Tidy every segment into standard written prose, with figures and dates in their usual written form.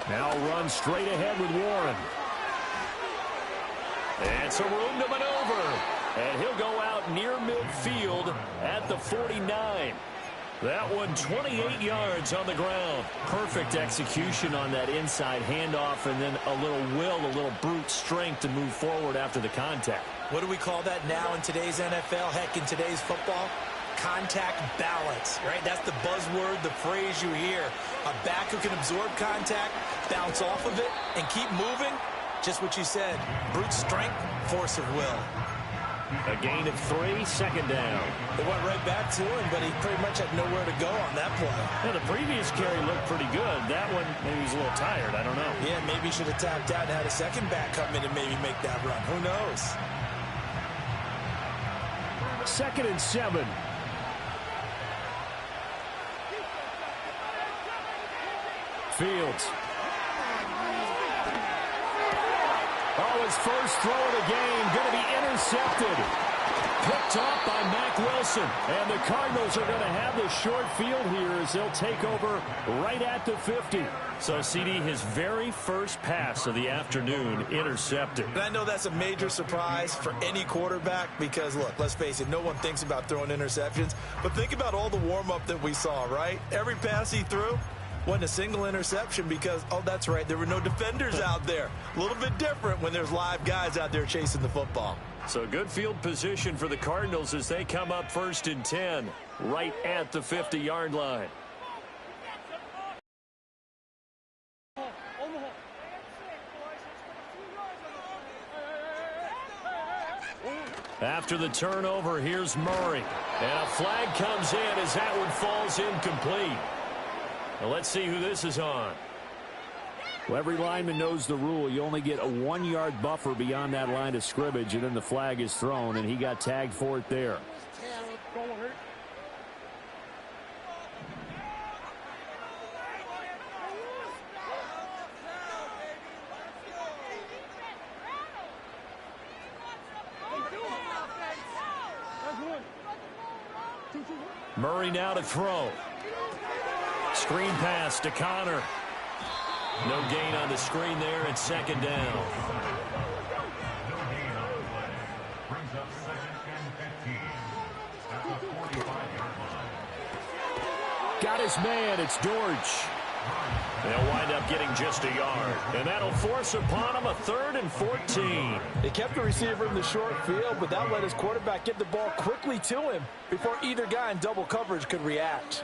Now run straight ahead with Warren. And some room to maneuver. And he'll go out near midfield at the 49. That one 28 yards on the ground. Perfect execution on that inside handoff, and then a little will, a little brute strength to move forward after the contact. What do we call that now in today's NFL? Heck, in today's football? Contact balance, right? That's the buzzword, the phrase you hear. A back who can absorb contact, bounce off of it, and keep moving. Just what you said. Brute strength, force of will. A gain of 3, second down. It went right back to him, but he pretty much had nowhere to go on that play. Yeah, the previous carry looked pretty good. That one, maybe he was a little tired. I don't know. Yeah, maybe he should have tapped out and had a second back come in and maybe make that run. Who knows? 2nd and 7. Fields. Oh, his first throw of the game going to be intercepted. Picked off by Mack Wilson. And the Cardinals are going to have the short field here as they'll take over right at the 50. So, CD, his very first pass of the afternoon intercepted. And I know that's a major surprise for any quarterback because, look, let's face it, no one thinks about throwing interceptions. But think about all the warm-up that we saw, right? Every pass he threw wasn't a single interception because, oh, that's right, there were no defenders out there. A little bit different when there's live guys out there chasing the football. So good field position for the Cardinals as they come up 1st and 10 right at the 50-yard line. After the turnover, here's Murray. And a flag comes in as that one falls incomplete. Now let's see who this is on. Well, every lineman knows the rule. You only get a 1-yard buffer beyond that line of scrimmage, and then the flag is thrown, and he got tagged for it there. Murray now to throw. Screen pass to Connor. No gain on the screen there, and 2nd down. Got his man, it's Dortch. They'll wind up getting just a yard, and that'll force upon him a 3rd and 14. They kept the receiver in the short field, but that let his quarterback get the ball quickly to him before either guy in double coverage could react.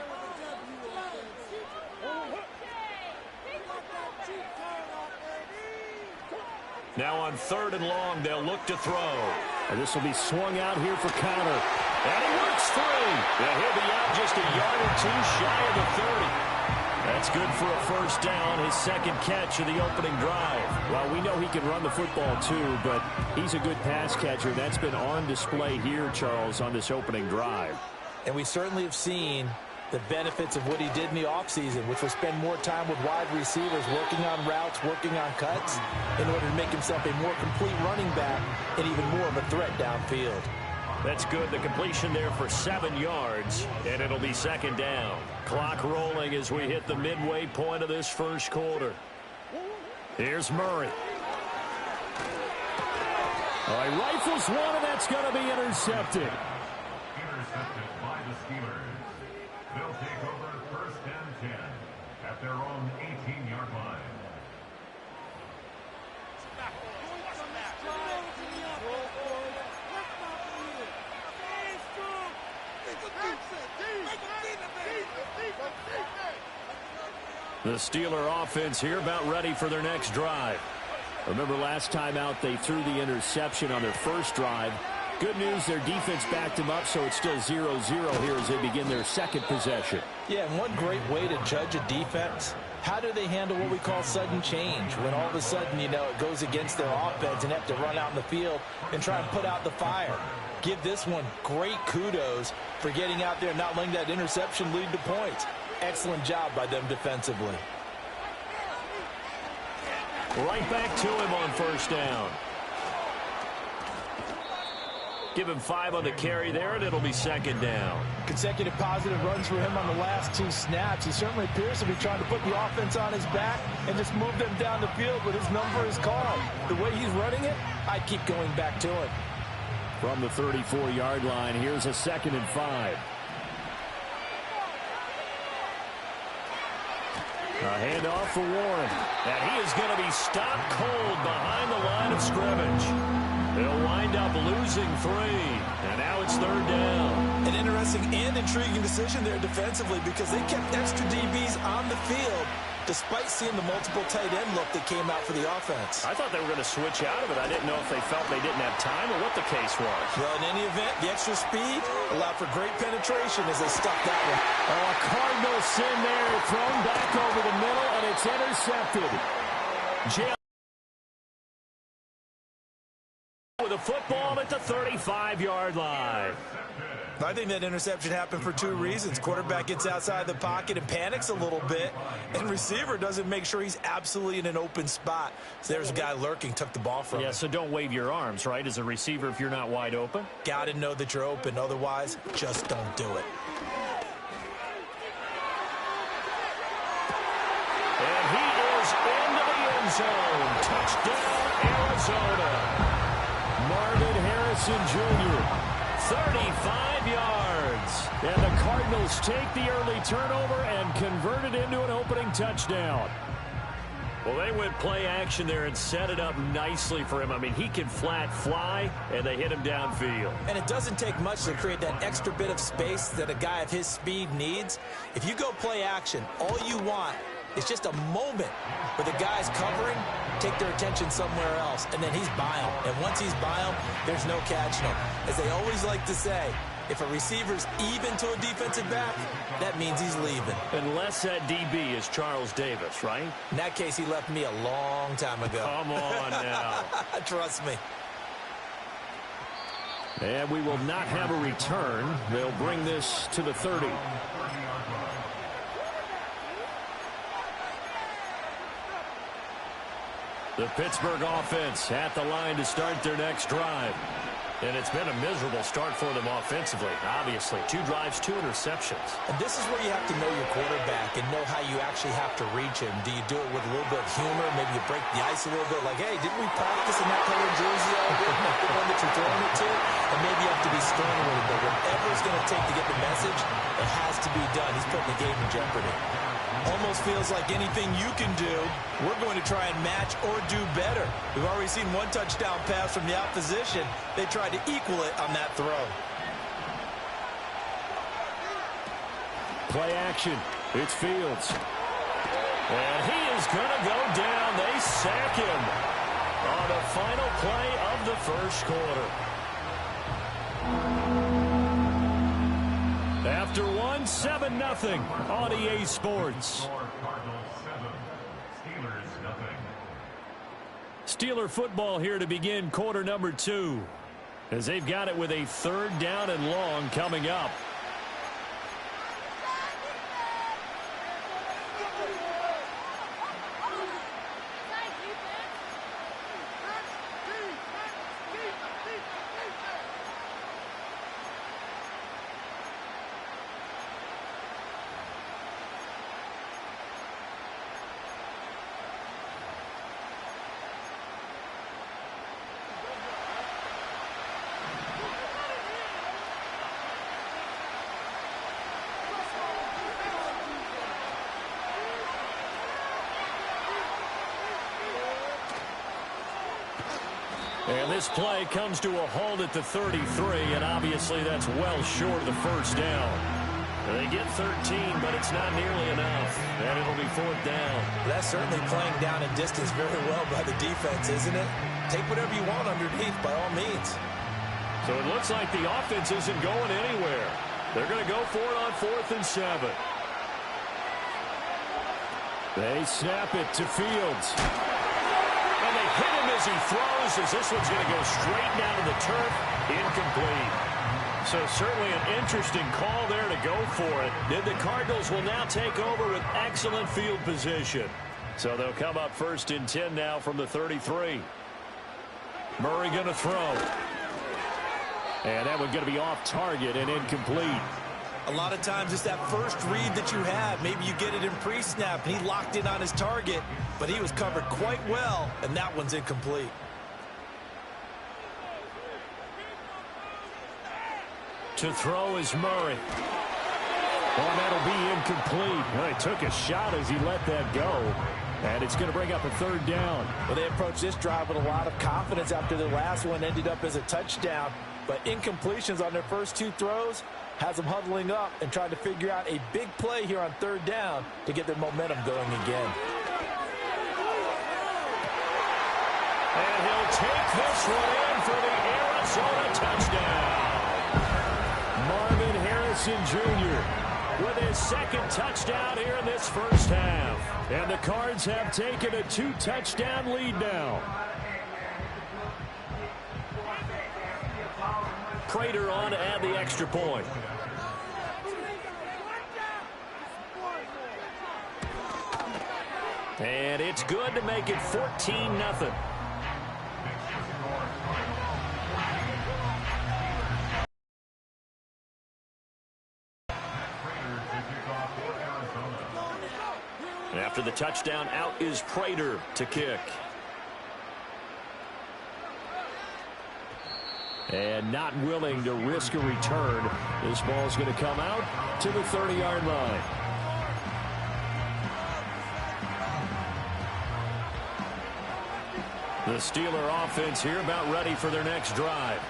Now on 3rd and long, they'll look to throw. And this will be swung out here for Connor. And he works through. Yeah, he'll be out just a yard or 2 shy of the 30. That's good for a 1st down, his 2nd catch of the opening drive. Well, we know he can run the football too, but he's a good pass catcher. That's been on display here, Charles, on this opening drive. And we certainly have seen the benefits of what he did in the offseason, which was spend more time with wide receivers, working on routes, working on cuts, in order to make himself a more complete running back and even more of a threat downfield. That's good. The completion there for 7 yards, and it'll be 2nd down. Clock rolling as we hit the midway point of this 1st quarter. Here's Murray. All right, rifles one, and that's going to be intercepted. Intercepted by the Steelers. They'll take over 1st and 10 at their own 18-yard line. The Steeler offense here about ready for their next drive. Remember last time out they threw the interception on their 1st drive. Good news, their defense backed them up, so it's still 0-0 here as they begin their 2nd possession. Yeah, and one great way to judge a defense, how do they handle what we call sudden change? When all of a sudden, you know, it goes against their offense and have to run out in the field and try and put out the fire. Give this one great kudos for getting out there and not letting that interception lead to points. Excellent job by them defensively. Right back to him on 1st down. Give him 5 on the carry there, and it'll be second down. Consecutive positive runs for him on the last 2 snaps. He certainly appears to be trying to put the offense on his back and just move them down the field, but his number is called. The way he's running it, I'd keep going back to it. From the 34-yard line, here's a 2nd and 5. A handoff for Warren. And he is going to be stopped cold behind the line of scrimmage. They'll wind up losing 3. And now it's 3rd down. An interesting and intriguing decision there defensively because they kept extra DBs on the field despite seeing the multiple tight end look that came out for the offense. I thought they were going to switch out of it. I didn't know if they felt they didn't have time or what the case was. Well, in any event, the extra speed allowed for great penetration as they stuck that one. Oh, a Cardinal sin there, thrown back over the middle, and it's intercepted. With a football at the 35-yard line. I think that interception happened for 2 reasons. Quarterback gets outside the pocket and panics a little bit, and receiver doesn't make sure he's absolutely in an open spot. So there's a guy lurking, took the ball from him. Yeah, so don't wave your arms, right, as a receiver if you're not wide open? Got to know that you're open. Otherwise, just don't do it. And he is into the end zone. Touchdown, Arizona. Marvin Harrison Jr., 35 yards. And the Cardinals take the early turnover and convert it into an opening touchdown. Well, they went play action there and set it up nicely for him. I mean, he can flat fly, and they hit him downfield. And it doesn't take much to create that extra bit of space that a guy of his speed needs. If you go play action, all you want is just a moment where the guy's covering, take their attention somewhere else, and then he's by him. And once he's by him, there's no catching him. As they always like to say, if a receiver's even to a defensive back, that means he's leaving. Unless that DB is Charles Davis, right? In that case, he left me a long time ago. Come on now. Trust me. And we will not have a return. They'll bring this to the 30. The Pittsburgh offense at the line to start their next drive. And it's been a miserable start for them offensively, obviously. 2 drives, 2 interceptions. And this is where you have to know your quarterback and know how you actually have to reach him. Do you do it with a little bit of humor? Maybe you break the ice a little bit like, hey, didn't we practice in that color jersey all good? Not the one that you're throwing it to? And maybe you have to be stern a little bit. Whatever it's going to take to get the message, it has to be done. He's putting the game in jeopardy. Almost feels like anything you can do, we're going to try and match or do better. We've already seen 1 touchdown pass from the opposition. They tried to equal it on that throw. Play action. It's Fields. And he is going to go down. They sack him on the final play of the first quarter. After 1, 7-0 on EA Sports. Steeler football here to begin quarter number 2, as they've got it with a 3rd down and long coming up. And this play comes to a halt at the 33, and obviously that's well short of the first down. They get 13, but it's not nearly enough, and it'll be 4th down. That's certainly playing down a distance very well by the defense, isn't it? Take whatever you want underneath by all means. So it looks like the offense isn't going anywhere. They're going to go for it on 4th and 7. They snap it to Fields. And they hit him as he throws, as this one's going to go straight down to the turf. Incomplete. So certainly an interesting call there to go for it. And the Cardinals will now take over with excellent field position. So they'll come up 1st and 10 now from the 33. Murray going to throw. And that one going to be off target and incomplete. A lot of times it's that first read that you have. Maybe you get it in pre-snap, and he locked in on his target, but he was covered quite well, and that one's incomplete. To throw is Murray. Oh, that'll be incomplete. Well, he took a shot as he let that go. And it's going to bring up a third down. Well, they approached this drive with a lot of confidence after their last one ended up as a touchdown. But incompletions on their first two throws has them huddling up and trying to figure out a big play here on third down to get their momentum going again. And he'll take this one in for the Arizona touchdown. Marvin Harrison Jr. with his second touchdown here in this first half. And the Cards have taken a 2-touchdown lead now. Prater on to add the extra point. And it's good to make it 14-0. After the touchdown, out is Prater to kick. And not willing to risk a return. This ball's going to come out to the 30-yard line. The Steeler offense here about ready for their next drive.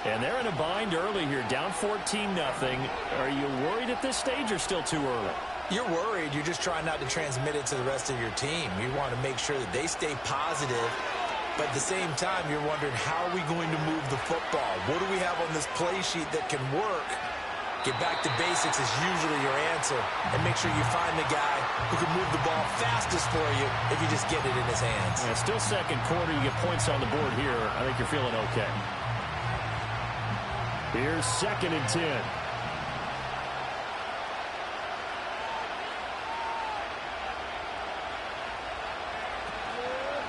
And they're in a bind early here, down 14-0. Are you worried at this stage or still too early? You're worried. You're just trying not to transmit it to the rest of your team. You want to make sure that they stay positive. But at the same time, you're wondering, how are we going to move the football? What do we have on this play sheet that can work? Get back to basics is usually your answer. And make sure you find the guy who can move the ball fastest for you if you just get it in his hands. Yeah, still second quarter. You get points on the board here. I think you're feeling okay. Here's 2nd and 10.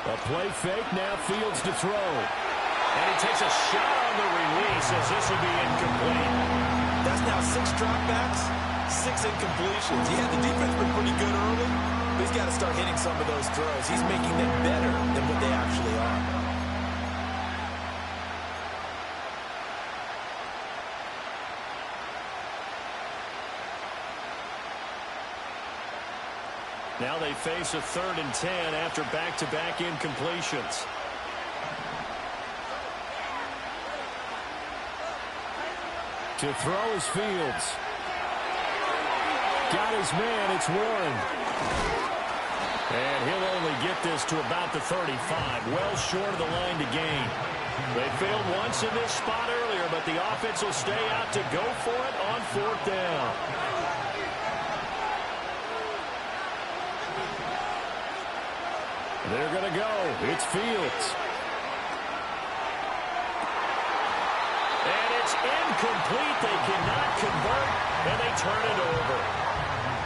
A play fake, now Fields to throw. And he takes a shot on the release as this will be incomplete. That's now 6 dropbacks, 6 incompletions. Yeah, the defense been pretty good early, but he's got to start hitting some of those throws. He's making them better than what they actually are. Now they face a 3rd and 10 after back-to-back incompletions. To throw is Fields. Got his man, it's Warren. And he'll only get this to about the 35, well short of the line to gain. They failed once in this spot earlier, but the offense will stay out to go for it on 4th down. They're going to go. It's Fields. And it's incomplete. They cannot convert, and they turn it over.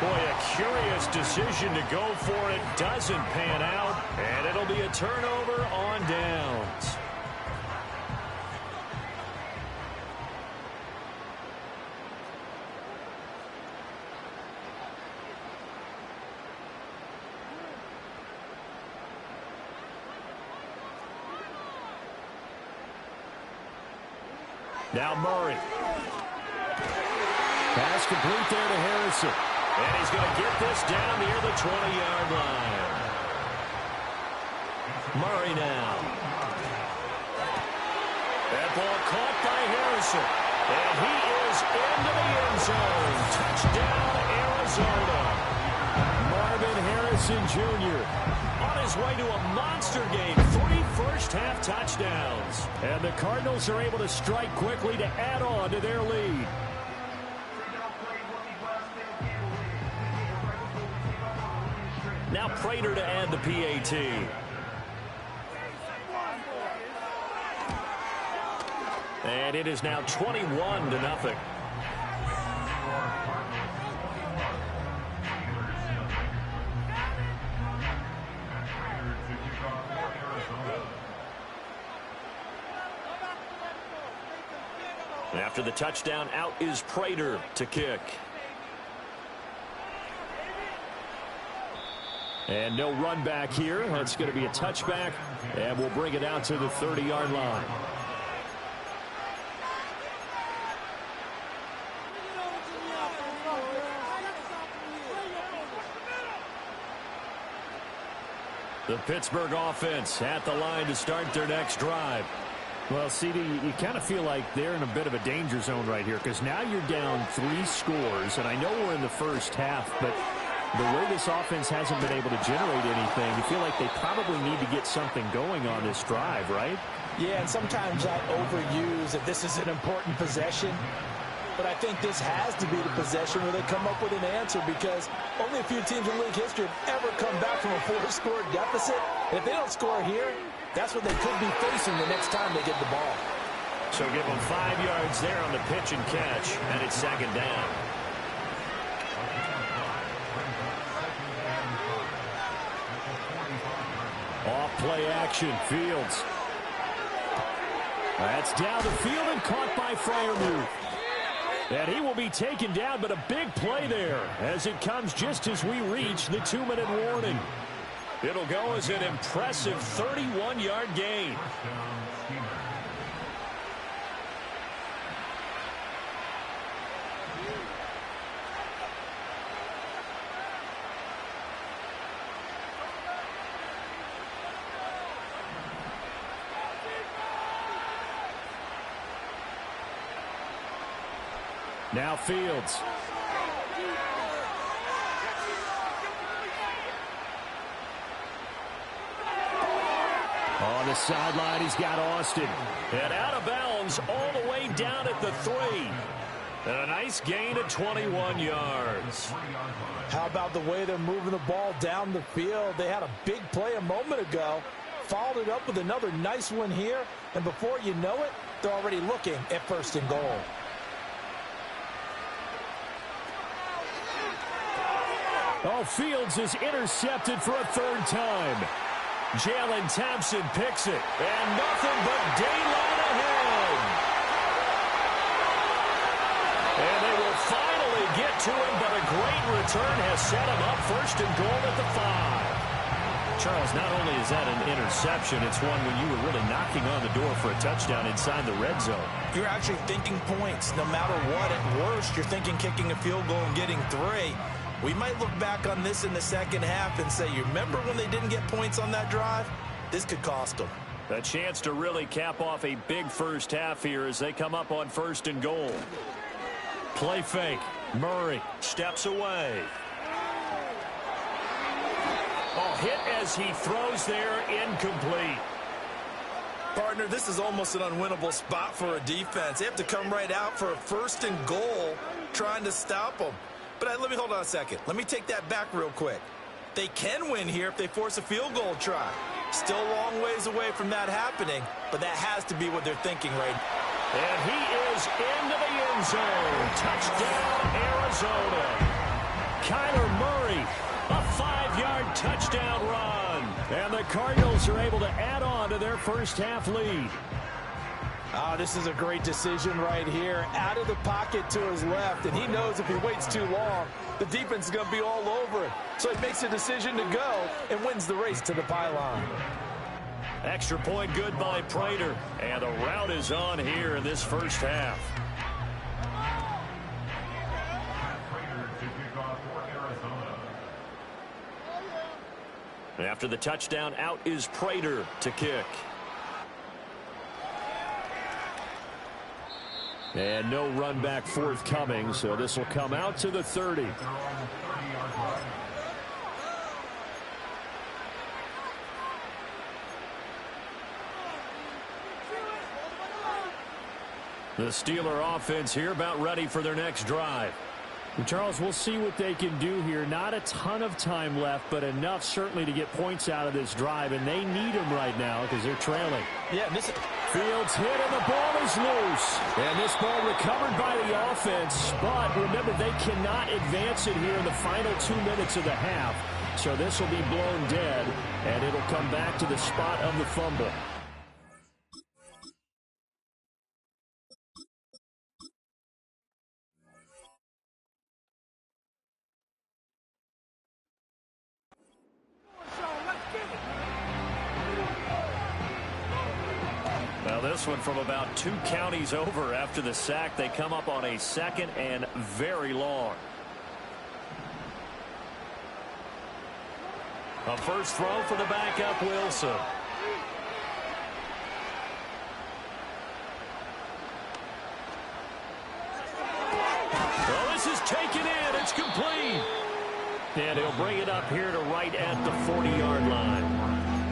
Boy, a curious decision to go for it. Doesn't pan out, and it'll be a turnover on downs. Now Murray. Pass complete there to Harrison. And he's going to get this down near the 20-yard line. Murray now. That ball caught by Harrison. And he is into the end zone. Touchdown, Arizona. Marvin Harrison Jr. on his way to a monster game. 3 first-half touchdowns. And the Cardinals are able to strike quickly to add on to their lead. Now Prater to add the PAT. And it is now 21-0. After the touchdown, out is Prater to kick. And no run back here. That's going to be a touchback, and we'll bring it out to the 30-yard line. The Pittsburgh offense at the line to start their next drive. Well, CD, you kind of feel like they're in a bit of a danger zone right here because now you're down 3 scores, and I know we're in the first half, but the way this offense hasn't been able to generate anything, you feel like they probably need to get something going on this drive, right? Yeah, and sometimes I overuse that this is an important possession. But I think this has to be the possession where they come up with an answer because only a few teams in league history have ever come back from a 4-score deficit. And if they don't score here, that's what they could be facing the next time they get the ball. So give them 5 yards there on the pitch and catch, and it's second down. Off play action, Fields. That's down the field and caught by Freiermuth. And he will be taken down, but a big play there as it comes just as we reach the 2-minute warning. It'll go as an impressive 31-yard gain. Now Fields. On the sideline, he's got Austin. And out of bounds all the way down at the 3. And a nice gain of 21 yards. How about the way they're moving the ball down the field? They had a big play a moment ago. Followed it up with another nice one here. And before you know it, they're already looking at 1st and goal. Oh, Fields is intercepted for a 3rd time. Jalen Thompson picks it, and nothing but daylight ahead. And they will finally get to him, but a great return has set him up 1st and goal at the 5. Charles, not only is that an interception, it's one when you were really knocking on the door for a touchdown inside the red zone. You're actually thinking points. No matter what, at worst, you're thinking kicking a field goal and getting 3. We might look back on this in the second half and say, you remember when they didn't get points on that drive? This could cost them. A chance to really cap off a big first half here as they come up on 1st and goal. Play fake. Murray steps away. Oh, hit as he throws there, incomplete. Partner, this is almost an unwinnable spot for a defense. They have to come right out for a 1st and goal trying to stop them. But let me hold on a second. Let me take that back real quick. They can win here if they force a field goal try. Still a long ways away from that happening, but that has to be what they're thinking right now. And he is into the end zone. Touchdown, Arizona. Kyler Murray, a 5-yard touchdown run. And the Cardinals are able to add on to their first half lead. Oh, this is a great decision right here. Out of the pocket to his left, and he knows if he waits too long, the defense is going to be all over it. So he makes a decision to go and wins the race to the pylon. Extra point good by Prater, and the route is on here in this first half. After the touchdown, out is Prater to kick. And no run back forthcoming, so this will come out to the 30. The Steeler offense here about ready for their next drive. And Charles, we'll see what they can do here. Not a ton of time left, but enough certainly to get points out of this drive, and they need them right now because they're trailing. Yeah, this is... Fields hit and the ball is loose. And this ball recovered by the offense. But remember, they cannot advance it here in the final 2 minutes of the half. So this will be blown dead, and it'll come back to the spot of the fumble. this one from about 2 counties over. After the sack, they come up on a 2nd and very long. A first throw for the backup, Wilson. Well, this is taken in. It's complete. And he'll bring it up here to right at the 40-yard line.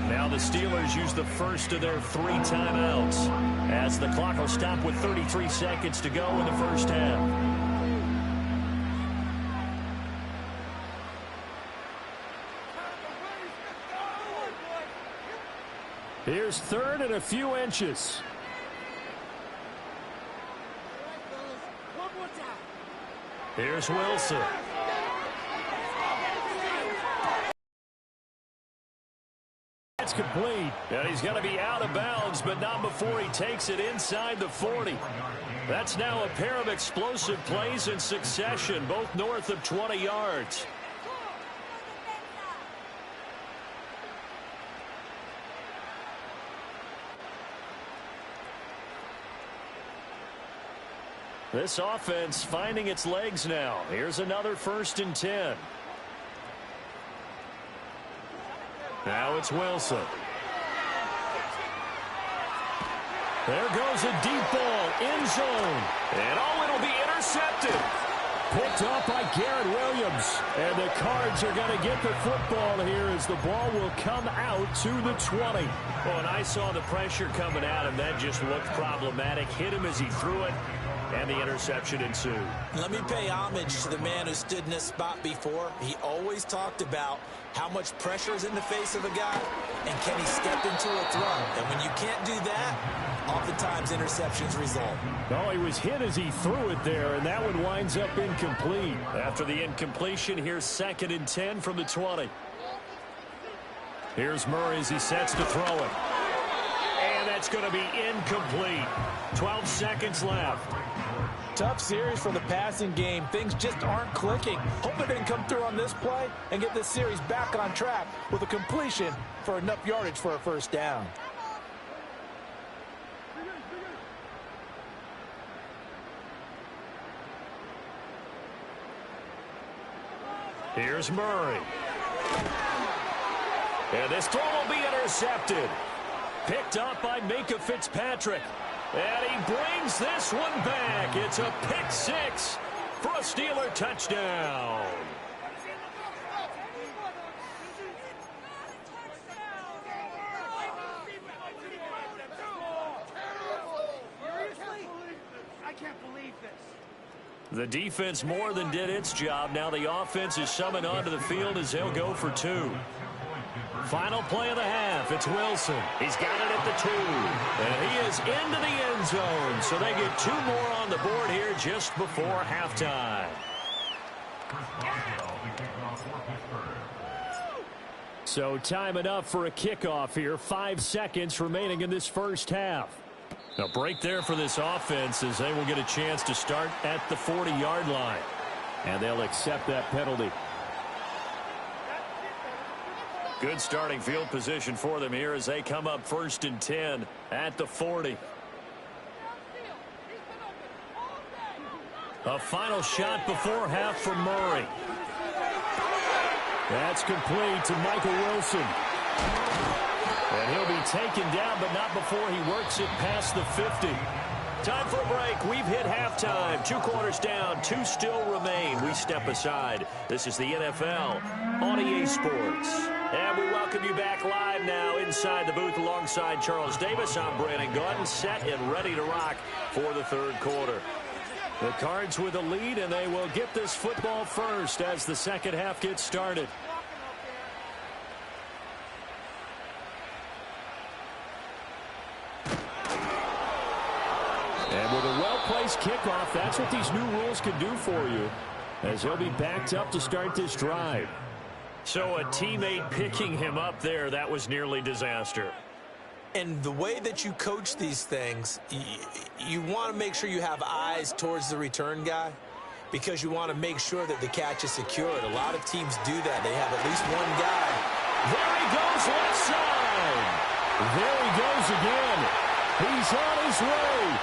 Now the Steelers use the first of their 3 timeouts as the clock will stop with 33 seconds to go in the first half. Here's 3rd and a few inches. Here's Wilson. That's complete. And he's going to be out of bounds, but not before he takes it inside the 40. That's now a pair of explosive plays in succession, both north of 20 yards. This offense finding its legs now. Here's another 1st and 10. Now it's Wilson. There goes a deep ball, end zone. And oh, it'll be intercepted. Picked up by Garrett Williams. And the Cards are going to get the football here as the ball will come out to the 20. Oh, and I saw the pressure coming at him. That just looked problematic. Hit him as he threw it. And the interception ensued. Let me pay homage to the man who stood in this spot before. He always talked about how much pressure is in the face of a guy, and can he step into a throw? And when you can't do that, oftentimes interceptions result. Oh, he was hit as he threw it there, and that one winds up incomplete. After the incompletion, here's 2nd and 10 from the 20. Here's Murray as he sets to throw it. And that's going to be incomplete. 12 seconds left. Tough series for the passing game. Things just aren't clicking. Hoping they can come through on this play and get this series back on track with a completion for enough yardage for a first down. Here's Murray. And this throw will be intercepted. Picked up by Minka Fitzpatrick. And he brings this one back. It's a pick 6 for a Steeler touchdown. I can't believe this. The defense more than did its job. Now the offense is summoned onto the field as they'll go for 2. Final play of the half. It's Wilson. He's got it at the 2. And he is into the end zone. So they get 2 more on the board here just before halftime. So time enough for a kickoff here. 5 seconds remaining in this first half. A break there for this offense as they will get a chance to start at the 40-yard line. And they'll accept that penalty. Good starting field position for them here as they come up 1st and 10 at the 40. A final shot before half from Murray. That's complete to Michael Wilson. And he'll be taken down, but not before he works it past the 50. Time for a break. We've hit halftime. 2 quarters down. 2 still remain. We step aside. This is the NFL on EA Sports. And we welcome you back live now inside the booth alongside Charles Davis. I'm Brandon Gordon, set and ready to rock for the 3rd quarter. The Cards with a lead, and they will get this football first as the second half gets started. And with a well-placed kickoff, that's what these new rules can do for you, as he'll be backed up to start this drive. So a teammate picking him up there, that was nearly disaster. And the way that you coach these things, you want to make sure you have eyes towards the return guy because you want to make sure that the catch is secured. A lot of teams do that. They have at least one guy. There he goes left side. There he goes again. He's on his way.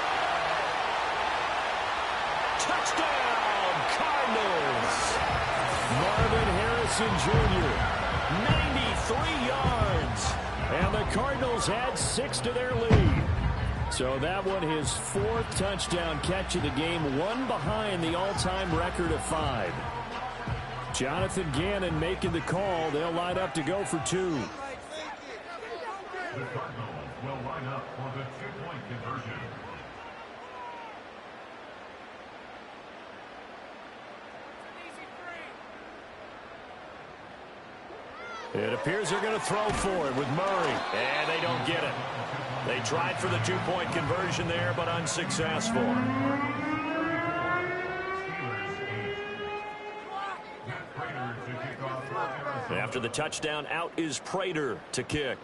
Touchdown, Cardinals. Marvin Harrison Jr., 93 yards. And the Cardinals add 6 to their lead. So that one, his 4th touchdown catch of the game, one behind the all-time record of 5. Jonathan Gannon making the call. They'll line up to go for 2. The Cardinals will line up for the 2-point conversion. It appears they're going to throw for it with Murray. And they don't get it. They tried for the 2-point conversion there, but unsuccessful. After the touchdown, out is Prater to kick.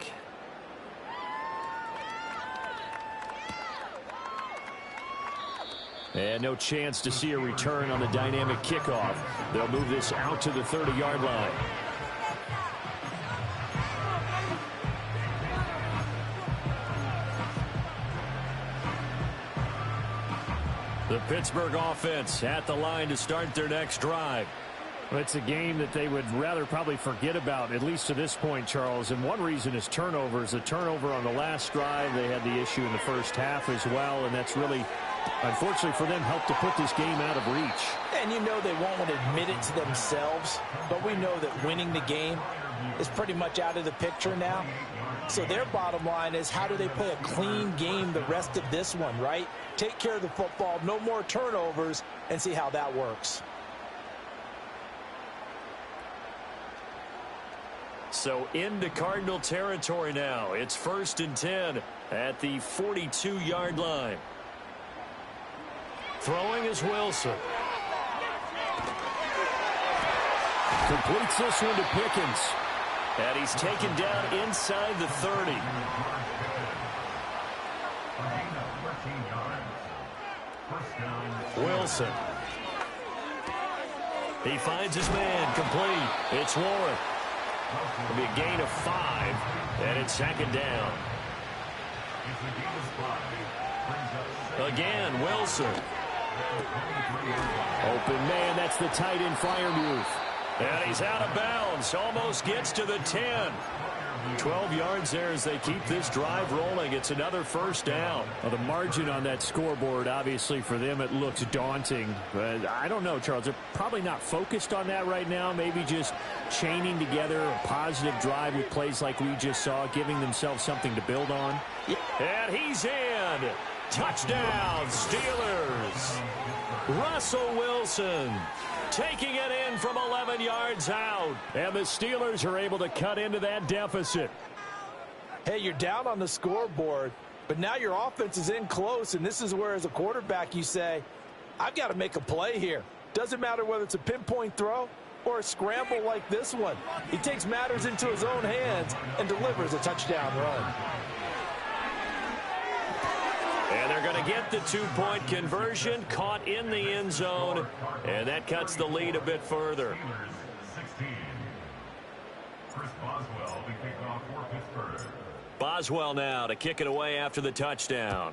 And no chance to see a return on the dynamic kickoff. They'll move this out to the 30-yard line. The Pittsburgh offense at the line to start their next drive. Well, it's a game that they would rather probably forget about, at least to this point, Charles. And one reason is turnovers. A turnover on the last drive. They had the issue in the first half as well, and that's really, unfortunately for them, helped to put this game out of reach. And you know they won't want to admit it to themselves, but we know that winning the game is pretty much out of the picture now. So their bottom line is, how do they play a clean game the rest of this one, right? Take care of the football, no more turnovers, and see how that works. So into Cardinal territory now. It's 1st and 10 at the 42-yard line. Throwing is Wilson. Completes this one to Pickens. And he's taken down inside the 30. Wilson. He finds his man. Complete. It's Warren. It'll be a gain of 5, and it's 2nd down. Again, Wilson. Open man, that's the tight end Freiermuth. And he's out of bounds, almost gets to the 10. 12 yards there as they keep this drive rolling. It's another 1st down. Well, the margin on that scoreboard, obviously, for them, it looks daunting. But I don't know, Charles. They're probably not focused on that right now. Maybe just chaining together a positive drive with plays like we just saw, giving themselves something to build on. And he's in. Touchdown, Steelers. Russell Wilson taking it in from 11 yards out. And the Steelers are able to cut into that deficit. Hey, you're down on the scoreboard, but now your offense is in close, and this is where, as a quarterback, you say, I've got to make a play here. Doesn't matter whether it's a pinpoint throw or a scramble like this one. He takes matters into his own hands and delivers a touchdown run. And they're going to get the 2-point conversion, caught in the end zone, and that cuts the lead a bit further. Boswell now to kick it away after the touchdown.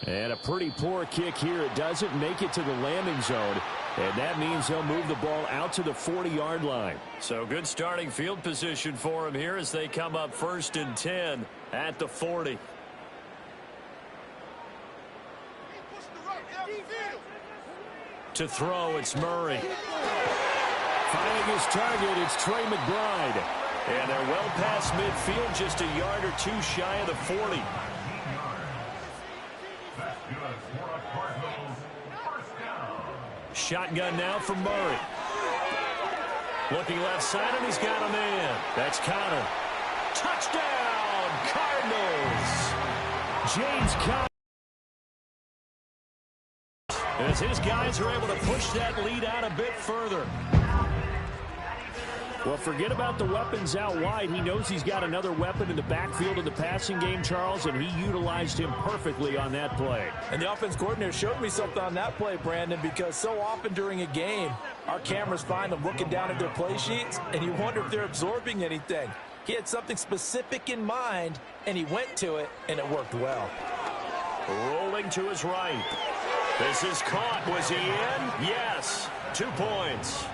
And a pretty poor kick here. It doesn't make it to the landing zone, and that means they'll move the ball out to the 40-yard line. So good starting field position for them here as they come up 1st and 10 at the 40. To throw, it's Murray. Finding his target, it's Trey McBride. And they're well past midfield, just a yard or 2 shy of the 40. Shotgun now for Murray. Looking left side, and he's got a man. That's Conner. Touchdown, Cardinals. James Conner. As his guys are able to push that lead out a bit further. Well, forget about the weapons out wide. He knows he's got another weapon in the backfield of the passing game, Charles, and he utilized him perfectly on that play. And the offense coordinator showed me something on that play, Brandon, because so often during a game, our cameras find them looking down at their play sheets, and you wonder if they're absorbing anything. He had something specific in mind, and he went to it, and it worked well. Rolling to his right. This is caught. Was he in? Yes. 2 points.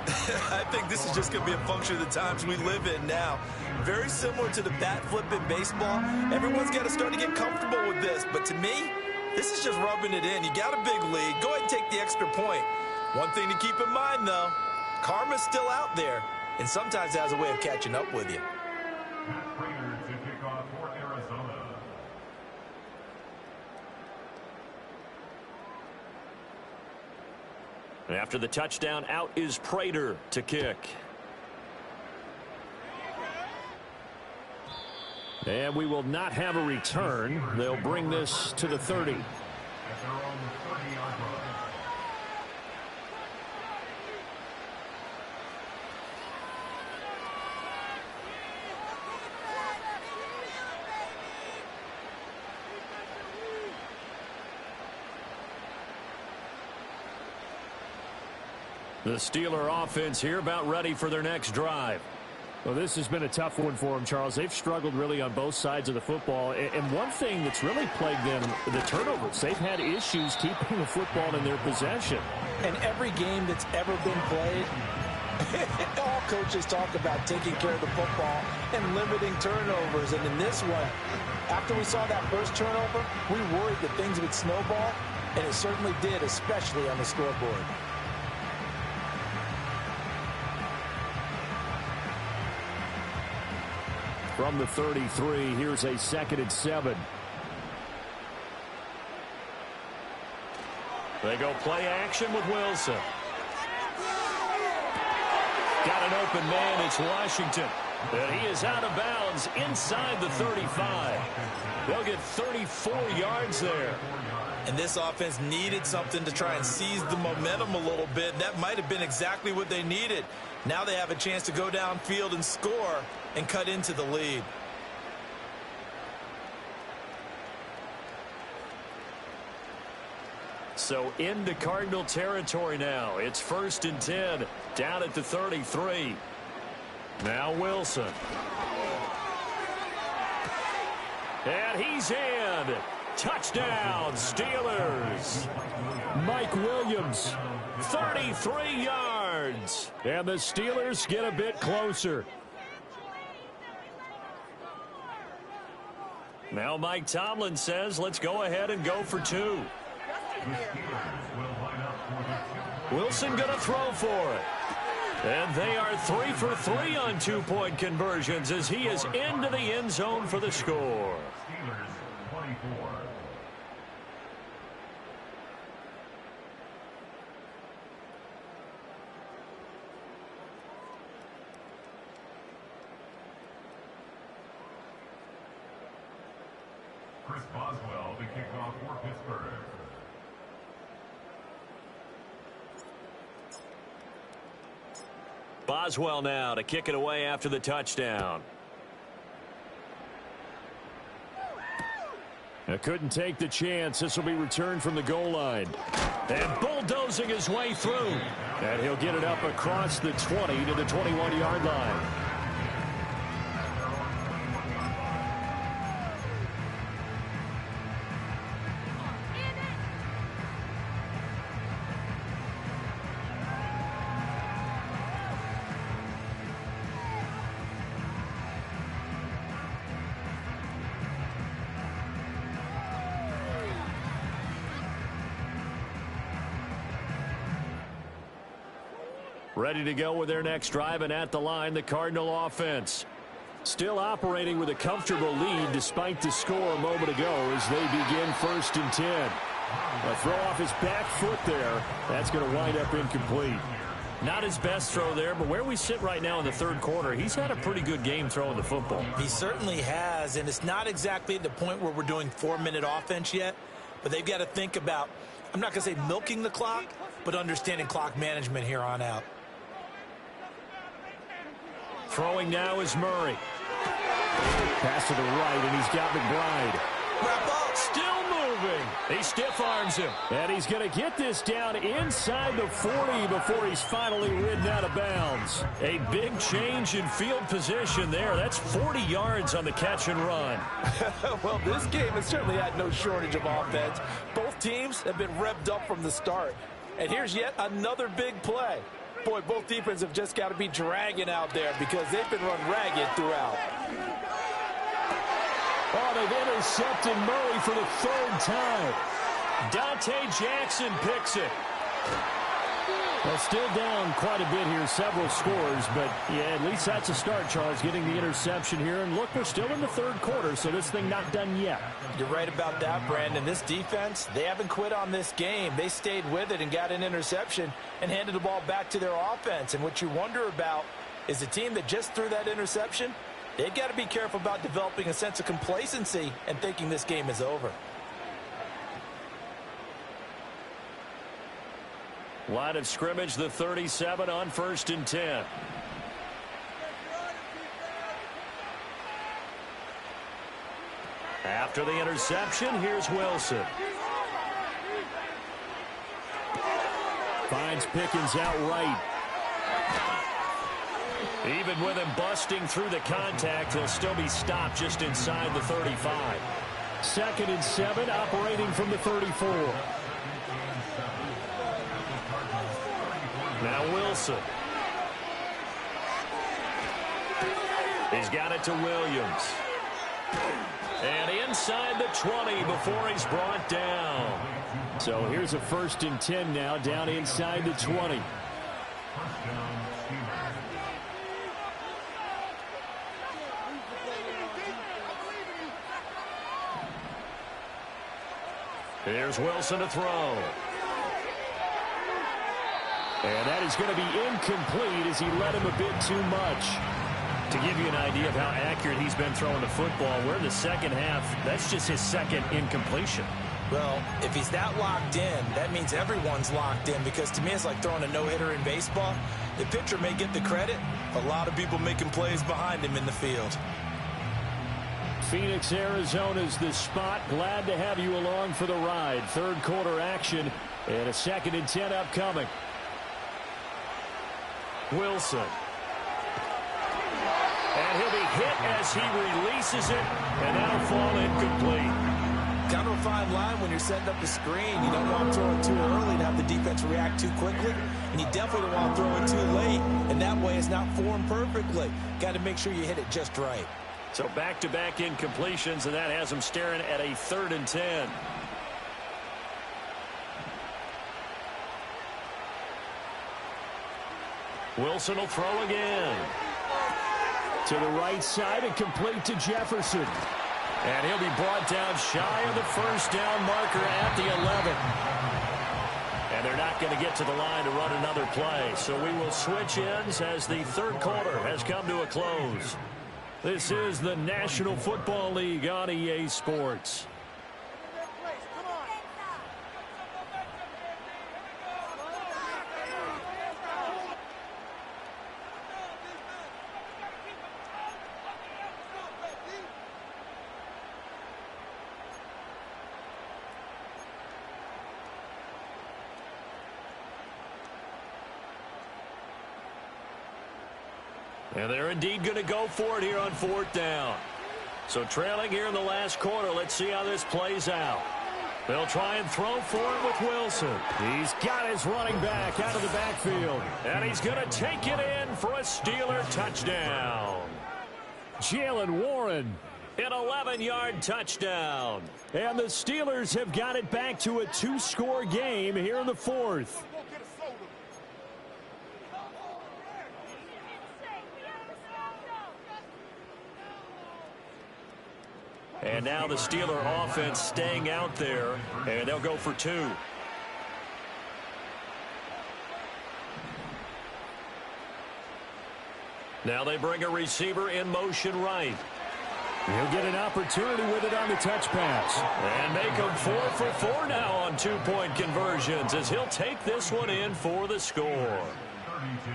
I think this is just going to be a function of the times we live in now. Very similar to the bat flip in baseball. Everyone's got to start to get comfortable with this. But to me, this is just rubbing it in. You got a big lead. Go ahead and take the extra point. One thing to keep in mind, though, karma's still out there, and sometimes it has a way of catching up with you. Matt Prater to kick off for Arizona. And after the touchdown, out is Prater to kick. And we will not have a return. They'll bring this to the 30. At their own 30-yard line. The Steeler offense here about ready for their next drive. Well, this has been a tough one for them, Charles. They've struggled really on both sides of the football. And one thing that's really plagued them, the turnovers. They've had issues keeping the football in their possession. And every game that's ever been played, all coaches talk about taking care of the football and limiting turnovers. And in this one, after we saw that first turnover, we worried that things would snowball, and it certainly did, especially on the scoreboard. From the 33, here's a 2nd and 7. They go play action with Wilson. Got an open man. It's Washington. And he is out of bounds inside the 35. They'll get 34 yards there. And this offense needed something to try and seize the momentum a little bit. That might have been exactly what they needed. Now they have a chance to go downfield and score and cut into the lead. So into Cardinal territory now. It's 1st and 10 down at the 33. Now Wilson. And he's in. Touchdown, Steelers. Mike Williams. 33 yards. And the Steelers get a bit closer. Now Mike Tomlin says, let's go ahead and go for 2. Wilson going to throw for it. And they are 3 for 3 on 2-point conversions as he is into the end zone for the score. Steelers 24. Chris Boswell to kick off for Pittsburgh. Boswell now to kick it away after the touchdown. Couldn't take the chance. This will be returned from the goal line. And bulldozing his way through. And he'll get it up across the 20 to the 21-yard line. Ready to go with their next drive, and at the line, the Cardinal offense. Still operating with a comfortable lead despite the score a moment ago as they begin 1st and 10. A throw off his back foot there. That's going to wind up incomplete. Not his best throw there, but where we sit right now in the 3rd quarter, he's had a pretty good game throwing the football. He certainly has, and it's not exactly at the point where we're doing 4-minute offense yet, but they've got to think about, I'm not going to say milking the clock, but understanding clock management here on out. Throwing now is Murray. Pass to the right, and he's got McBride. Wrap up. Still moving. moving. He stiff arms him. And he's going to get this down inside the 40 before he's finally ridden out of bounds. A big change in field position there. That's 40 yards on the catch and run. Well, this game has certainly had no shortage of offense. Both teams have been revved up from the start. And here's yet another big play. Boy, both defenses have just got to be dragging out there because they've been run ragged throughout. Oh, they've intercepted Murray for the third time. Dante Jackson picks it. Well, still down quite a bit here, several scores, but yeah, at least that's a start, Charles, getting the interception here. And look, we're still in the third quarter, so this thing not done yet. You're right about that, Brandon. This defense, they haven't quit on this game. They stayed with it and got an interception and handed the ball back to their offense. And what you wonder about is the team that just threw that interception, they've got to be careful about developing a sense of complacency and thinking this game is over. Line of scrimmage, the 37 on 1st and 10. After the interception, here's Wilson. Finds Pickens out right. Even with him busting through the contact, he'll still be stopped just inside the 35. 2nd and 7, operating from the 34. Now Wilson. He's got it to Williams. And inside the 20 before he's brought down. So here's a 1st and 10 now, down inside the 20. Here's Wilson to throw. And that is going to be incomplete as he led him a bit too much. To give you an idea of how accurate he's been throwing the football, we're in the second half. That's just his second incompletion. Well, if he's that locked in, that means everyone's locked in, because to me it's like throwing a no-hitter in baseball. The pitcher may get the credit, a lot of people making plays behind him in the field. Phoenix, Arizona's the spot. Glad to have you along for the ride. Third quarter action and a 2nd and 10 upcoming. Wilson. And he'll be hit as he releases it, and that'll fall incomplete. Kind of a fine line when you're setting up the screen. You don't want to throw it too early and have the defense react too quickly, and you definitely don't want to throw it too late, and that way it's not formed perfectly. Got to make sure you hit it just right. So back-to-back incompletions, and that has him staring at a 3rd and 10. Wilson will throw again. To the right side and complete to Jefferson. And he'll be brought down shy of the 1st down marker at the 11. And they're not going to get to the line to run another play. So we will switch ends as the third quarter has come to a close. This is the National Football League on EA Sports. And they're indeed going to go for it here on 4th down. So trailing here in the last quarter, let's see how this plays out. They'll try and throw for it with Wilson. He's got his running back out of the backfield. And he's going to take it in for a Steeler touchdown. Jalen Warren, an 11-yard touchdown. And the Steelers have got it back to a 2-score game here in the 4th. And now the Steeler offense staying out there, and they'll go for 2. Now they bring a receiver in motion right. He'll get an opportunity with it on the touch pass. And make him 4 for 4 now on 2-point conversions as he'll take this one in for the score. 32.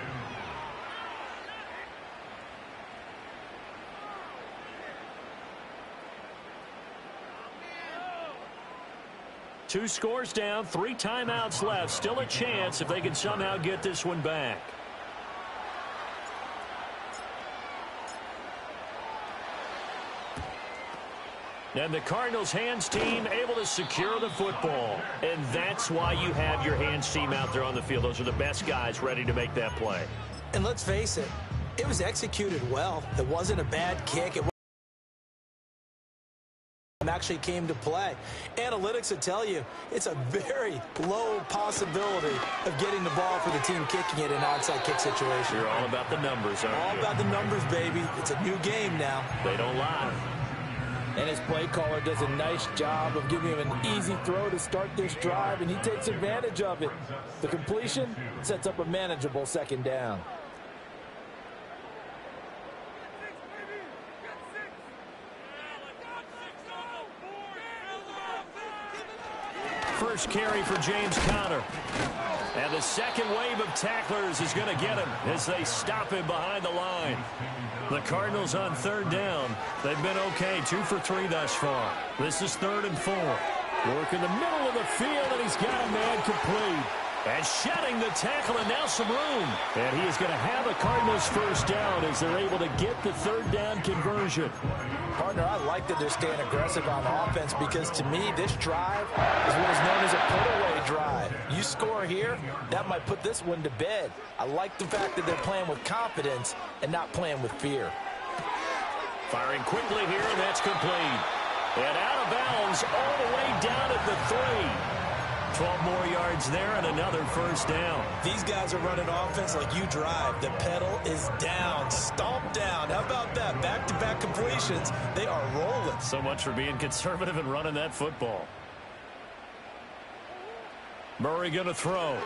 2 scores down, 3 timeouts left. Still a chance if they can somehow get this one back. And the Cardinals' hands team able to secure the football. And that's why you have your hands team out there on the field. Those are the best guys ready to make that play. And let's face it, it was executed well. It wasn't a bad kick. It actually came to play. Analytics will tell you it's a very low possibility of getting the ball for the team kicking it in an onside kick situation. You're all about the numbers, aren't you? All about the numbers, baby. It's a new game now. They don't lie. And his play caller does a nice job of giving him an easy throw to start this drive, and he takes advantage of it. The completion sets up a manageable second down. First carry for James Conner. And the second wave of tacklers is going to get him as they stop him behind the line. The Cardinals on 3rd down. They've been okay, 2 for 3 thus far. This is 3rd and 4. Work in the middle of the field, and he's got a man complete. And shedding the tackle, and now some room. And he is going to have a Cardinals first down as they're able to get the 3rd down conversion. Partner, I like that they're staying aggressive on offense because, to me, this drive is what is known as a put-away drive. You score here, that might put this one to bed. I like the fact that they're playing with confidence and not playing with fear. Firing quickly here, and that's complete. And out of bounds all the way down at the 3. 12 more yards there and another first down. These guys are running offense like you drive. The pedal is down, stomp down. How about that? Back-to-back completions. They are rolling. So much for being conservative and running that football. Murray going to throw.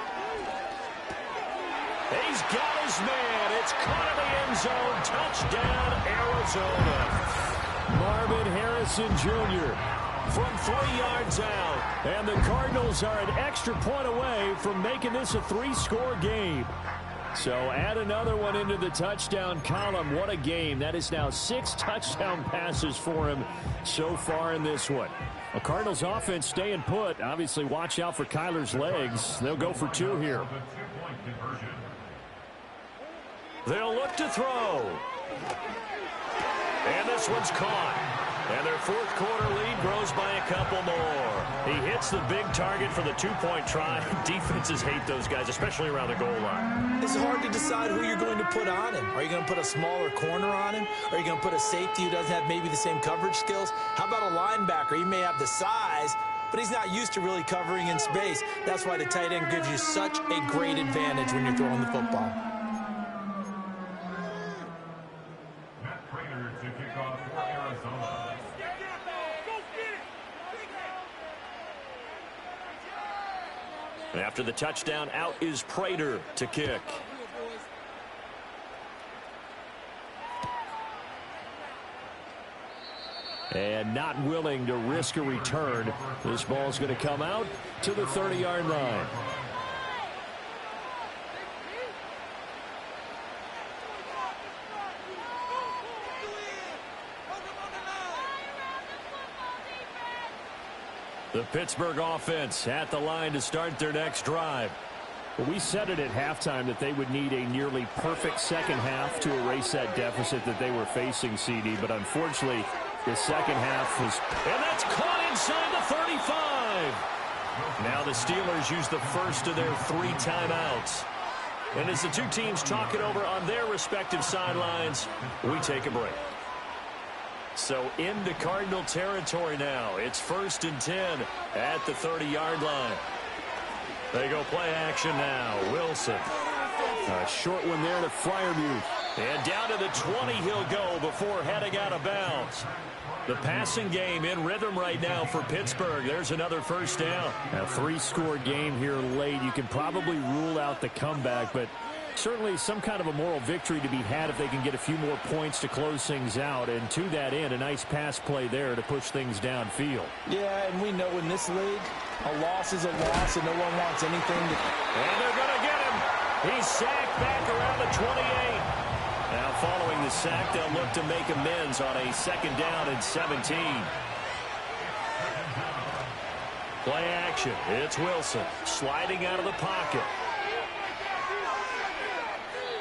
He's got his man. It's caught in the end zone. Touchdown, Arizona. Marvin Harrison Jr. from 3 yards out. And the Cardinals are an extra point away from making this a 3-score game. So add another one into the touchdown column. What a game. That is now 6 touchdown passes for him so far in this one. The Cardinals offense staying put. Obviously, watch out for Kyler's legs. They'll go for 2 here. They'll look to throw. And this one's caught. And their 4th quarter lead grows by a couple more. He hits the big target for the 2-point try. Defenses hate those guys, especially around the goal line. It's hard to decide who you're going to put on him. Are you going to put a smaller corner on him? Are you going to put a safety who doesn't have maybe the same coverage skills? How about a linebacker? He may have the size, but he's not used to really covering in space. That's why the tight end gives you such a great advantage when you're throwing the football. After the touchdown, out is Prater to kick. And not willing to risk a return. This ball's going to come out to the 30-yard line. The Pittsburgh offense at the line to start their next drive. Well, we said it at halftime that they would need a nearly perfect second half to erase that deficit that they were facing, CD. But unfortunately, the second half was... And that's caught inside the 35. Now the Steelers use the first of their 3 timeouts. And as the 2 teams talk it over on their respective sidelines, we take a break. So into Cardinal territory now. It's 1st and 10 at the 30-yard line. They go play action now. Wilson. A short one there to Freiermuth. And down to the 20 he'll go before heading out of bounds. The passing game in rhythm right now for Pittsburgh. There's another first down. A 3-score game here late. You can probably rule out the comeback, but certainly some kind of a moral victory to be had if they can get a few more points to close things out. And to that end, a nice pass play there to push things downfield. Yeah, and we know in this league, a loss is a loss, and no one wants anything to... And they're going to get him. He's sacked back around the 28. Now following the sack, they'll look to make amends on a 2nd down and 17. Play action. It's Wilson sliding out of the pocket.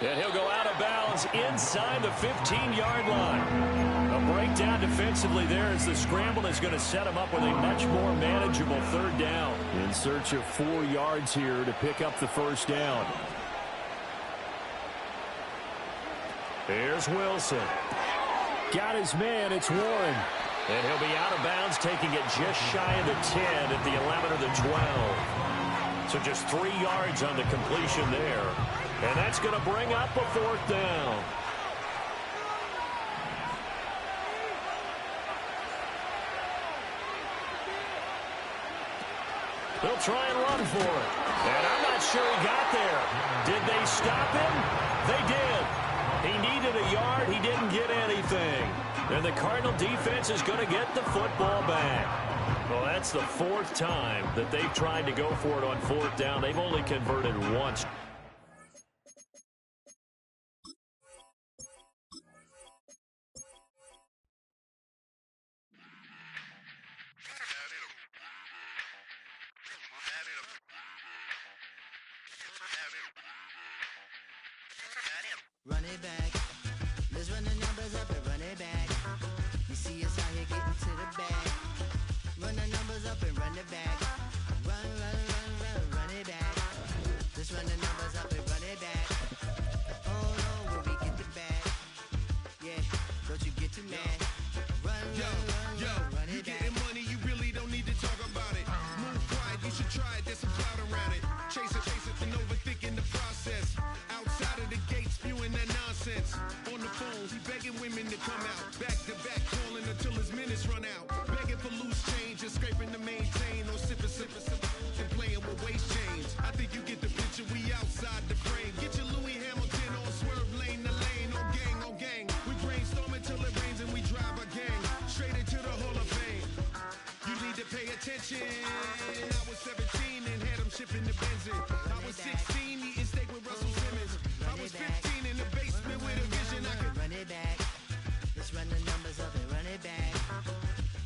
And he'll go out of bounds inside the 15-yard line. A breakdown defensively there as the scramble is going to set him up with a much more manageable third down. In search of 4 yards here to pick up the first down. Here's Wilson. Got his man. It's Warren. And he'll be out of bounds, taking it just shy of the 10 at the 11 or the 12. So just 3 yards on the completion there. And that's going to bring up a fourth down. They'll try and run for it. And I'm not sure he got there. Did they stop him? They did. He needed a yard. He didn't get anything. And the Cardinal defense is going to get the football back. Well, that's the 4th time that they've tried to go for it on 4th down. They've only converted once. Run it back. Let's run the numbers up and run it back. You see us out here getting to the bag. Run the numbers up and run it back. Run, run, run, run, run it back. Let's run the numbers up and run it back. Oh no, when we get the bag. Yeah, don't you get too mad. Run, run it back. You getting money, you really don't need to talk about it. Move quiet, you should try it, there's some cloud around it. Chase it, and overthinking the process. Outside of the gate, spewing that nonsense. On the phone, he begging women to come out. Back to back, calling until his minutes run out. Begging for loose change, just scraping to maintain. Or sipping, and playing with waist chains. I think you get the picture, we outside the frame. Get your Louis Hamilton on swerve lane to lane. On gang. We brainstorm until it rains and we drive a gang. Straight into the Hall of Fame. You need to pay attention. I was 17 and had him shipping the benzin. I was 16 eating steak with Russell Simmons. I was 15 in the basement with a vision. I could run it back. Let's run the numbers up and run it back.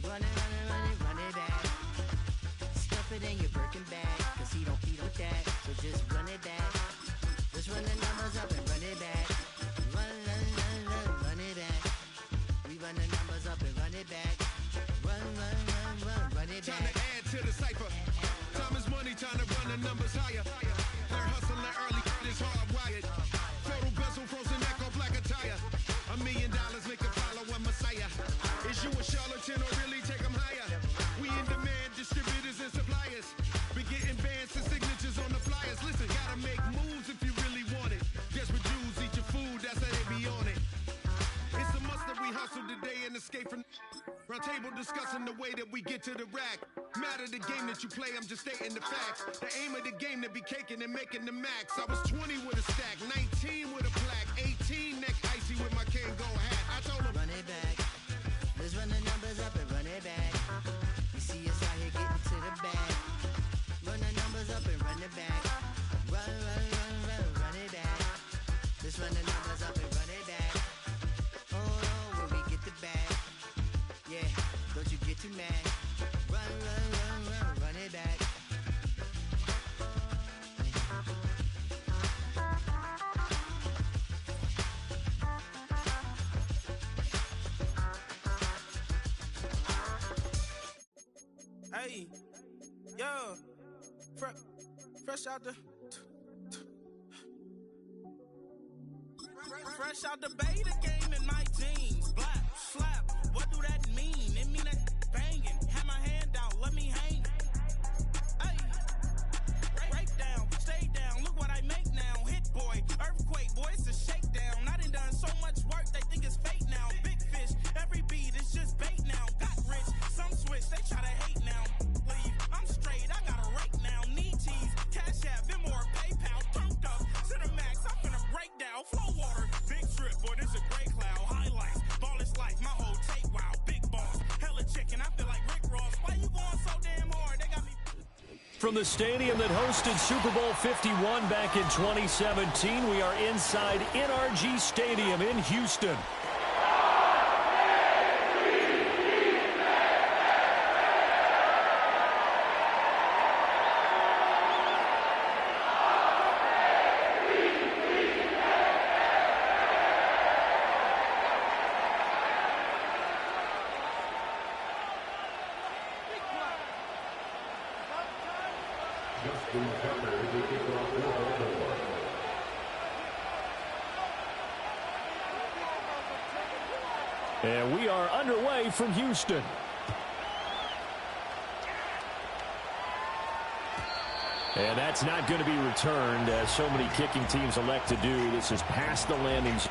Run it back. Stuff it in your Birkin bag, cause he don't eat with that. So just run it back. Let's run the numbers up and run it back. Run it back. We run the numbers up and run it back. Run it back. Time to add to the cipher. Time is money, time to run the numbers higher. They're hustling early, it's hardwired. Photo bezel, frozen echo, black attire. $1 million make a follow a messiah. Is you a charlatan or really take them higher? We in demand, distributors and suppliers. Been getting bands and signatures on the flyers. Listen, gotta make moves if you really want it. Desperate Jews eat your food, that's how they be on it. It's a must that we hustle today and escape from round table discussing the way that we get to the rack. Matter the game that you play, I'm just stating the facts. The aim of the game to be caking and making the max. I was 20 with a stack, 19 with a plaque, 18 neck icy with my Kango hat. I told him, run it back. Let's run the numbers up and run it back. You see us out here getting to the bag. Run the numbers up and run it back. Run it back. Let's run the numbers up and run it back. Oh no, when we get the bag. Yeah, don't you get too mad. Run it back. Hey, yo, fresh out the beta game in my jeans. Black, slap, what do that mean? It mean that banging. Have my hand out, let me hang. Hey, break down, stay down. Look what I make now. Hit boy, earthquake, boy, it's a shakedown. I done so much work, they think it's fake now. Big fish, every beat is just bait now. Got rich, some switch, they try to hate now. Leave, I'm straight, I got a rake now. Need cheese, cash app, Venmo or PayPal. Turned up to the max, I'm finna break down. Flow water, big trip, boy, this a gray cloud. Highlights, ball is life, my whole take, wow. Big boss, hella chicken, I feel like Rick Ross. Why you going so damn hard? They got me. From the stadium that hosted Super Bowl 51 back in 2017, we are inside NRG Stadium in Houston. And we are underway from Houston. And that's not going to be returned, as so many kicking teams elect to do. This is past the landing zone.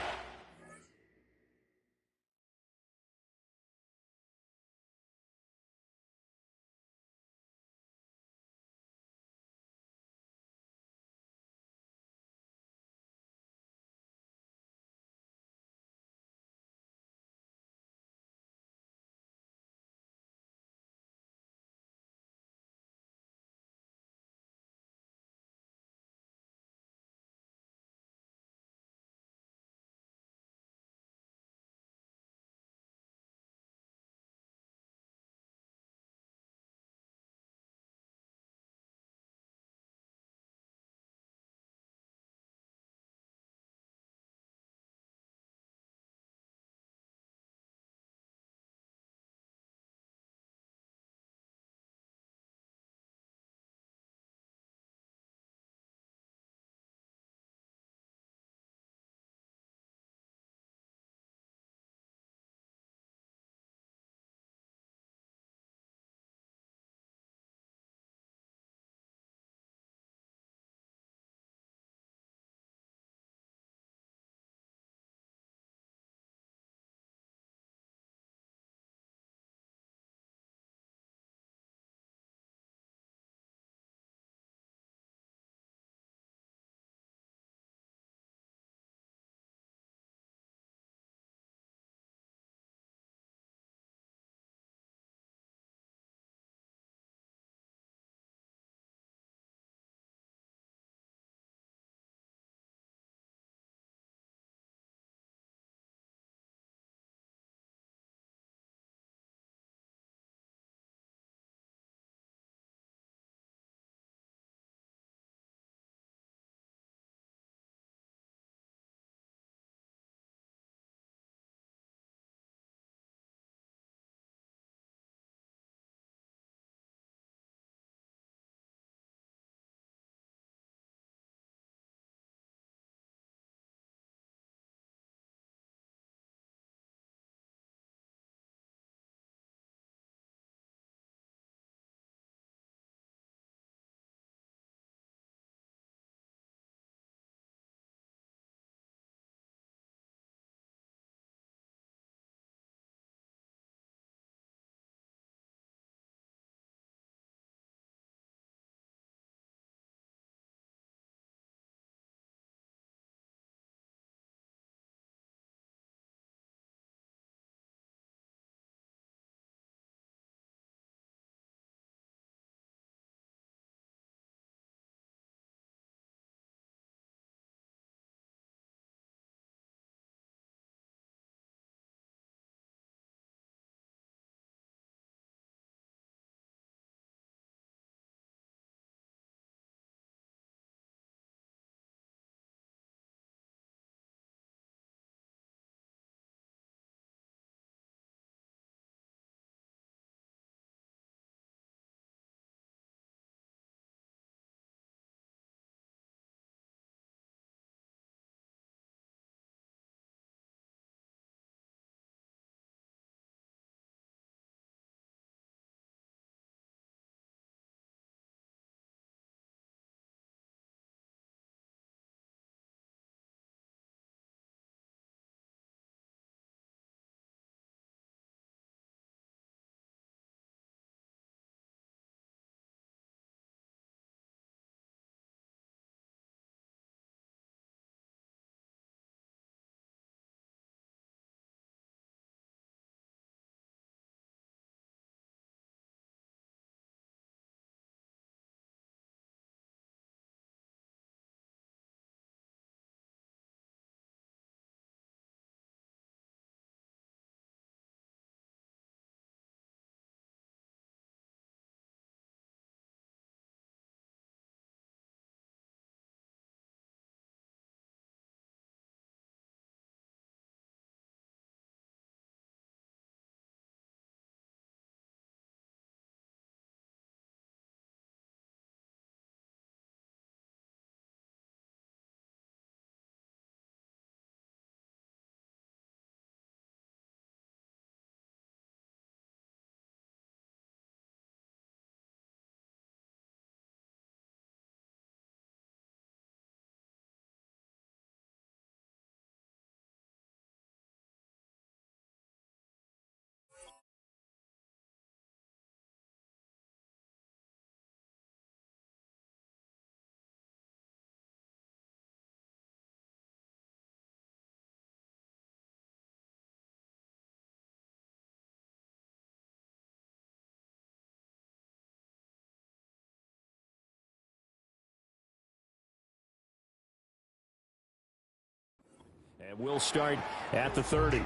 And we'll start at the 30.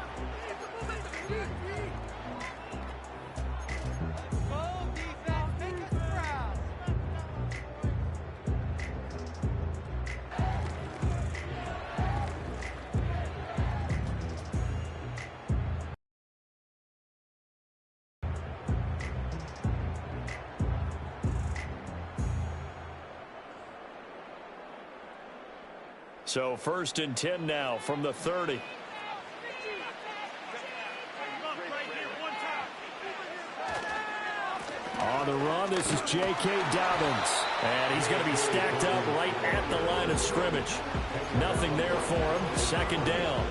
So 1st and 10 now from the 30. On the run, this is J.K. Dobbins. And he's going to be stacked up right at the line of scrimmage. Nothing there for him. 2nd down.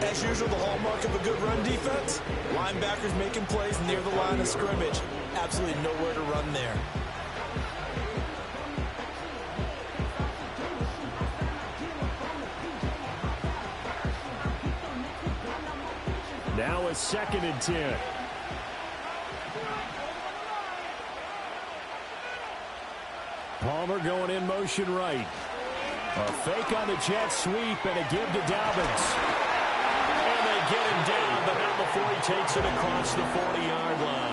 As usual, the hallmark of a good run defense, linebackers making plays near the line of scrimmage. Absolutely nowhere to run there. Now a 2nd and 10. Palmer going in motion right. A fake on the jet sweep and a give to Dobbins. And they get him down, but not before he takes it across the 40-yard line.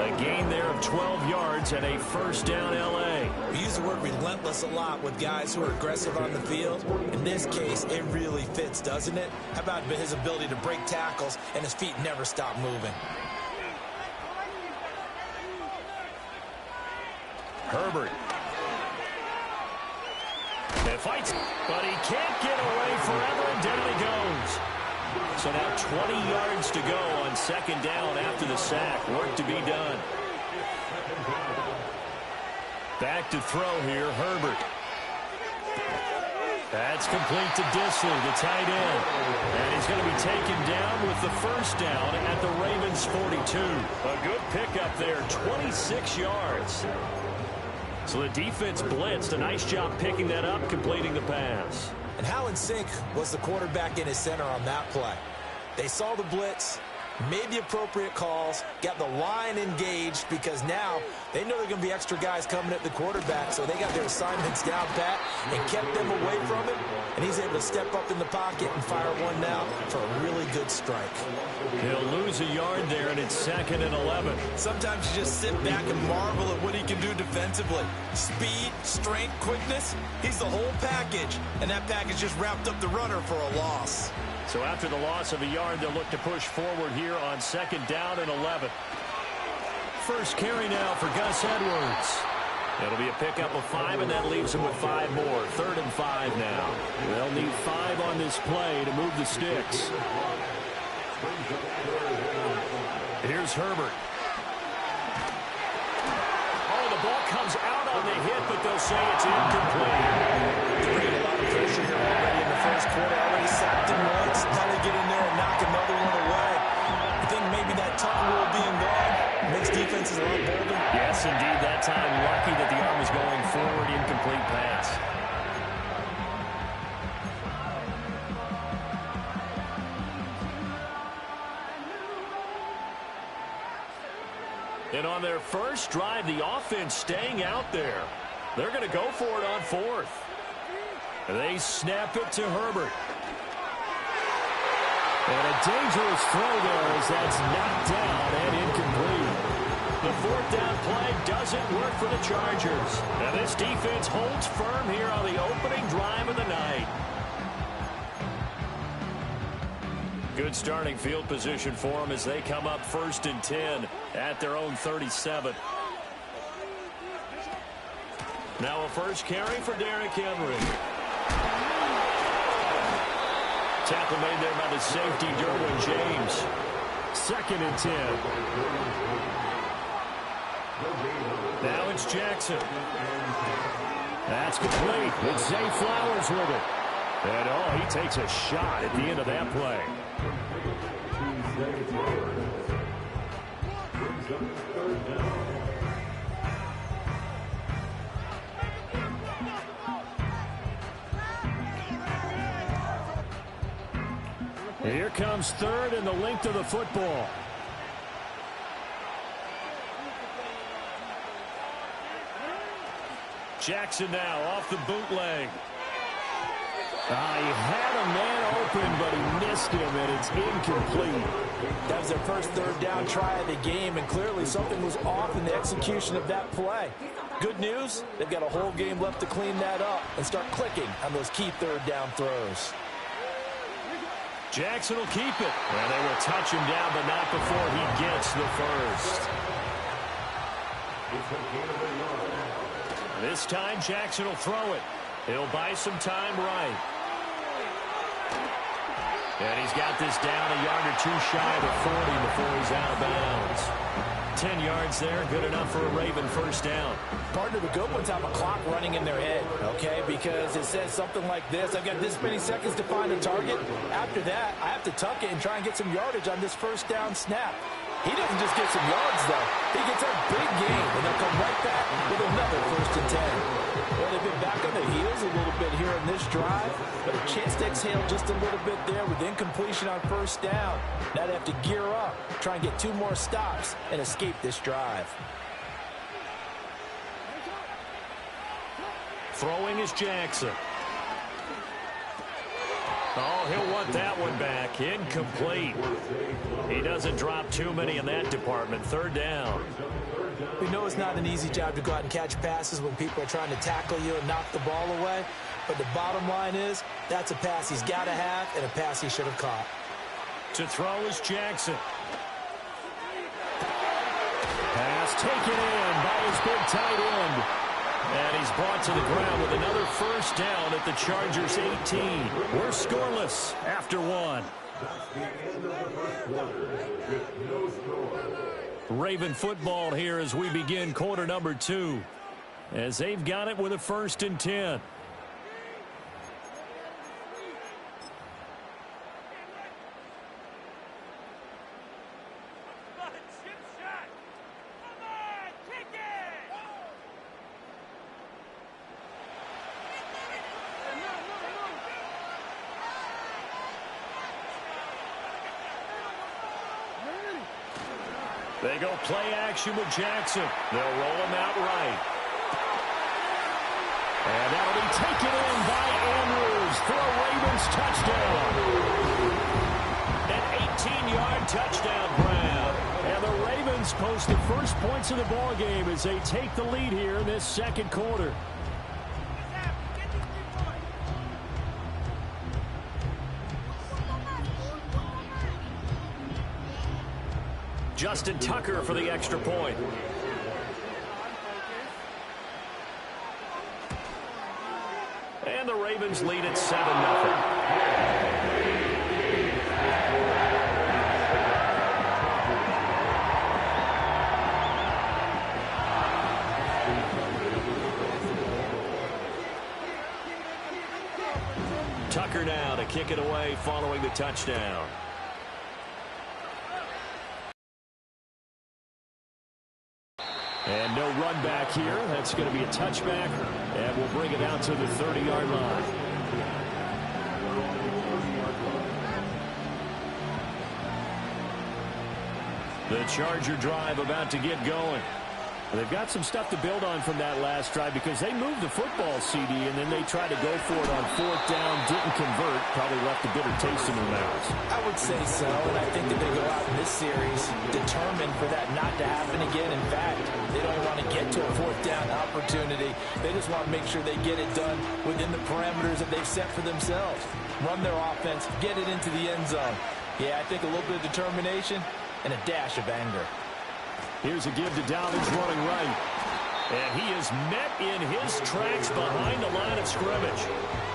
A gain there of 12 yards and a 1st down L.A. We use the word relentless a lot with guys who are aggressive on the field. In this case, it really fits, doesn't it? How about his ability to break tackles and his feet never stop moving? Herbert. It fights, but he can't get away forever, and down he goes. So now 20 yards to go on 2nd down after the sack. Work to be done. Back to throw here, Herbert. That's complete to Disley, the tight end. And he's going to be taken down with the 1st down at the Ravens' 42. A good pickup there, 26 yards. So the defense blitzed. A nice job picking that up, completing the pass. And how in sync was the quarterback in his center on that play? They saw the blitz, made the appropriate calls, got the line engaged, because now they know there are going to be extra guys coming at the quarterback, so they got their assignments down pat and kept them away from it, and he's able to step up in the pocket and fire one now for a really good strike. He'll lose a yard there, and it's 2nd and 11. Sometimes you just sit back and marvel at what he can do defensively. Speed, strength, quickness, he's the whole package, and that package just wrapped up the runner for a loss. So after the loss of a yard, they'll look to push forward here on 2nd down and 11. First carry now for Gus Edwards. It'll be a pickup of 5, and that leaves him with 5 more. 3rd and 5 now. They'll need 5 on this play to move the sticks. Here's Herbert. Oh, the ball comes out on the hit, but they'll say it's incomplete. Bringing a lot of pressure here already in the 1st quarter. Already sacked him once. Now they get in there and knock another one away. I think maybe that tuck rule being gone makes defenses a lot bolder. Yes, indeed. That time, lucky that the arm was going forward. Incomplete pass. And on their first drive, the offense staying out there. They're going to go for it on 4th. They snap it to Herbert. And a dangerous throw there as that's knocked down and incomplete. The 4th down play doesn't work for the Chargers. Now this defense holds firm here on the opening drive of the night. Good starting field position for them as they come up 1st and 10 at their own 37. Now a first carry for Derrick Henry. Tackle made there by the safety, Derwin James. 2nd and 10. Now it's Jackson. That's complete. It's Zay Flowers with it. And oh, he takes a shot at the end of that play. Here comes 3rd and the length of the football. Jackson now off the bootleg. He had a man open, but he missed him, and it's incomplete. That was their first third down try of the game, and clearly something was off in the execution of that play. Good news, they've got a whole game left to clean that up and start clicking on those key third down throws. Jackson will keep it. And they will touch him down, but not before he gets the first. This time, Jackson will throw it. He'll buy some time right. And he's got this down a yard or two shy of the 40 before he's out of bounds. 10 yards there, good enough for a Raven first down. Partner, the good ones have a clock running in their head, okay? Because it says something like this: I've got this many seconds to find a target. After that, I have to tuck it and try and get some yardage on this first down snap. He doesn't just get some yards, though. He gets a big gain, and they'll come right back with another 1st and 10. Well, they've been back on their heels a little bit here in this drive, but a chance to exhale just a little bit there with incompletion on first down. Now they have to gear up, try and get 2 more stops, and escape this drive. Throwing is Jackson. Oh, he'll want that one back. Incomplete. He doesn't drop too many in that department. 3rd down. We know it's not an easy job to go out and catch passes when people are trying to tackle you and knock the ball away. But the bottom line is, that's a pass he's got to have and a pass he should have caught. To throw is Jackson. Pass taken in by his big tight end. And he's brought to the ground with another first down at the Chargers' 18. We're scoreless after 1. Raven football here as we begin quarter number 2. As they've got it with a 1st and 10. They go play action with Jackson. They'll roll him out right. And that'll be taken in by Andrews for a Ravens touchdown. An 18-yard touchdown grab. And the Ravens post the first points of the ball game as they take the lead here in this 2nd quarter. Justin Tucker for the extra point. And the Ravens lead at 7-0. Tucker now to kick it away following the touchdown. And no run back here. That's going to be a touchback. And we'll bring it out to the 30-yard line. The Charger drive about to get going. They've got some stuff to build on from that last drive because they moved the football, CD, and then they tried to go for it on 4th down, didn't convert, probably left a bitter taste in their mouths. I would say so, and I think that they go out in this series determined for that not to happen again. In fact, they don't want to get to a 4th down opportunity. They just want to make sure they get it done within the parameters that they've set for themselves. Run their offense, get it into the end zone. Yeah, I think a little bit of determination and a dash of anger. Here's a give to Dalvin running right. And he is met in his tracks behind the line of scrimmage.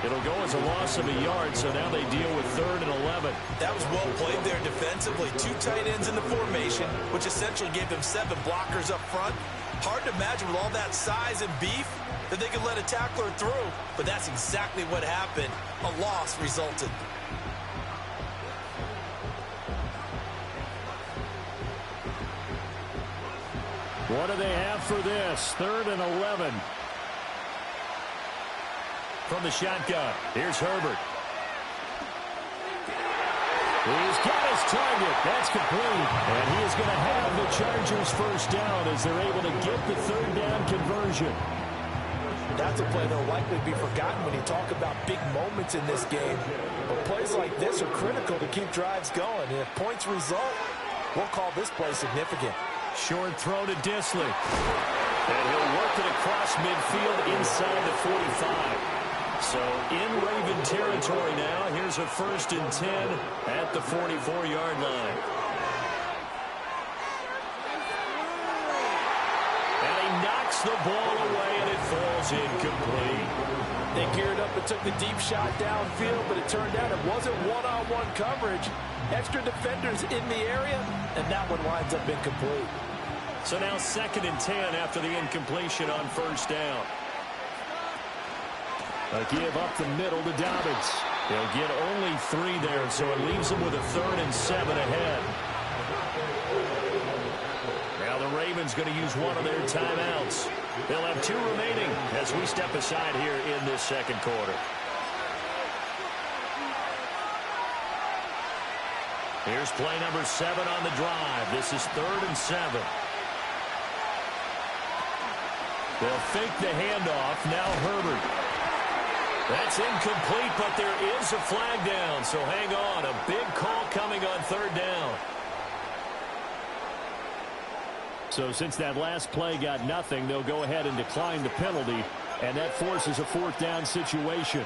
It'll go as a loss of a yard, so now they deal with 3rd and 11. That was well played there defensively. 2 tight ends in the formation, which essentially gave them 7 blockers up front. Hard to imagine with all that size and beef that they could let a tackler through, but that's exactly what happened. A loss resulted. What do they have for this? 3rd and 11. From the shotgun, here's Herbert. He's got his target. That's complete. And he is going to have the Chargers first down as they're able to get the 3rd down conversion. That's a play that will likely be forgotten when you talk about big moments in this game. But plays like this are critical to keep drives going. And if points result, we'll call this play significant. Short throw to Disley. And he'll work it across midfield inside the 45. So in Raven territory now. Here's a 1st and 10 at the 44-yard line. And he knocks the ball away, and it falls incomplete. They geared up and took the deep shot downfield, but it turned out it wasn't one-on-one coverage. Extra defenders in the area, and that one winds up incomplete. So now 2nd and 10 after the incompletion on 1st down. A give up the middle to Dobbins. They'll get only 3 there, so it leaves them with a 3rd and 7 ahead. Now the Ravens going to use one of their timeouts. They'll have 2 remaining as we step aside here in this 2nd quarter. Here's play number 7 on the drive. This is 3rd and 7. They'll fake the handoff. Now Herbert. That's incomplete, but there is a flag down, so hang on. A big call coming on 3rd down. So since that last play got nothing, they'll go ahead and decline the penalty, and that forces a 4th down situation.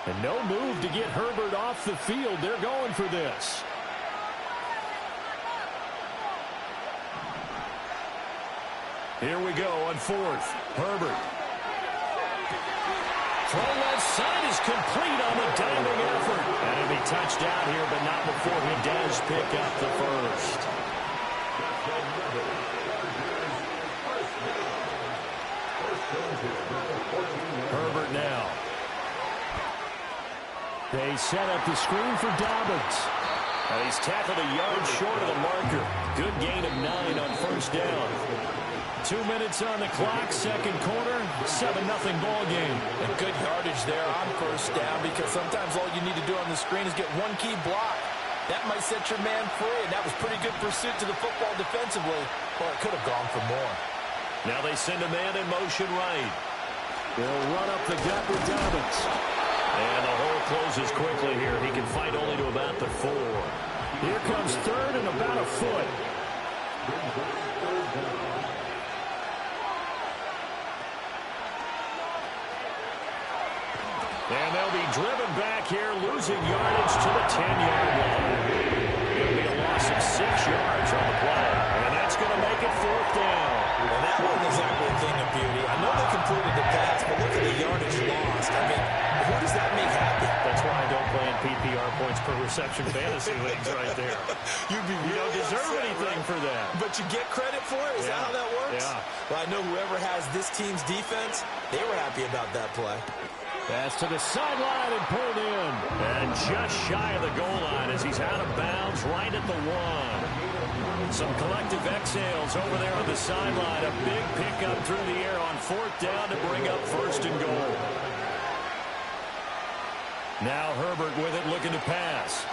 And no move to get Herbert off the field. They're going for this. Here we go on 4th. Herbert. Throw left side is complete on the diving effort. And he'll be touched out here, but not before he does pick up the 1st. Herbert now. They set up the screen for Dobbins. He's tackled a yard short of the marker. Good gain of 9 on 1st down. 2 minutes on the clock, 2nd quarter, 7-0 ball game. And good yardage there on 1st down, because sometimes all you need to do on the screen is get one key block. That might set your man free, and that was pretty good pursuit to the football defensively. Well, it could have gone for more. Now they send a man in motion right. They'll run up the gut with Dobbins. And the hole closes quickly here. He can fight only to about the 4. Here comes 3rd and about a foot. And they'll be driven back here, losing yardage to the 10-yard line. It'll be a loss of 6 yards on the play. And that's going to make it 4th down. Well, that wasn't exactly a thing of beauty. I know they completed the pass, but look at the yardage lost. I mean, who does that make happy? That's why I don't play in PPR points per reception fantasy leagues right there. You don't deserve anything for that. But you get credit for it? Is that how that works? Yeah. Well, I know whoever has this team's defense, they were happy about that play. Pass to the sideline and pulled in. And just shy of the goal line as he's out of bounds right at the 1. Some collective exhales over there on the sideline. A big pickup through the air on 4th down to bring up 1st and goal. Now Herbert with it, looking to pass.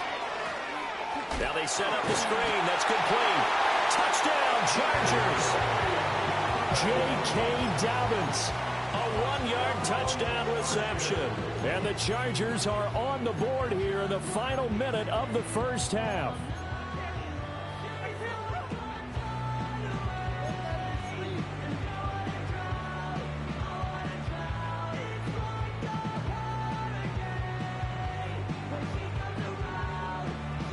Now they set up the screen. That's complete. Touchdown, Chargers. J.K. Dobbins. A 1-yard touchdown reception. And the Chargers are on the board here in the final minute of the 1st half.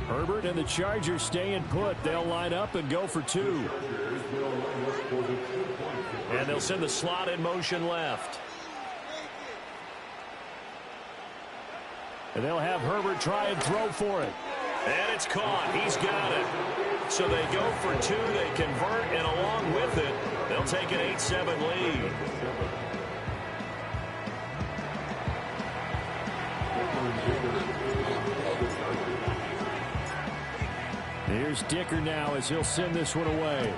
Herbert and the Chargers staying put. They'll line up and go for 2. And they'll send the slot in motion left. And they'll have Herbert try and throw for it. And it's caught. He's got it. So they go for 2. They convert, and along with it, they'll take an 8-7 lead. Here's Dicker now as he'll send this one away.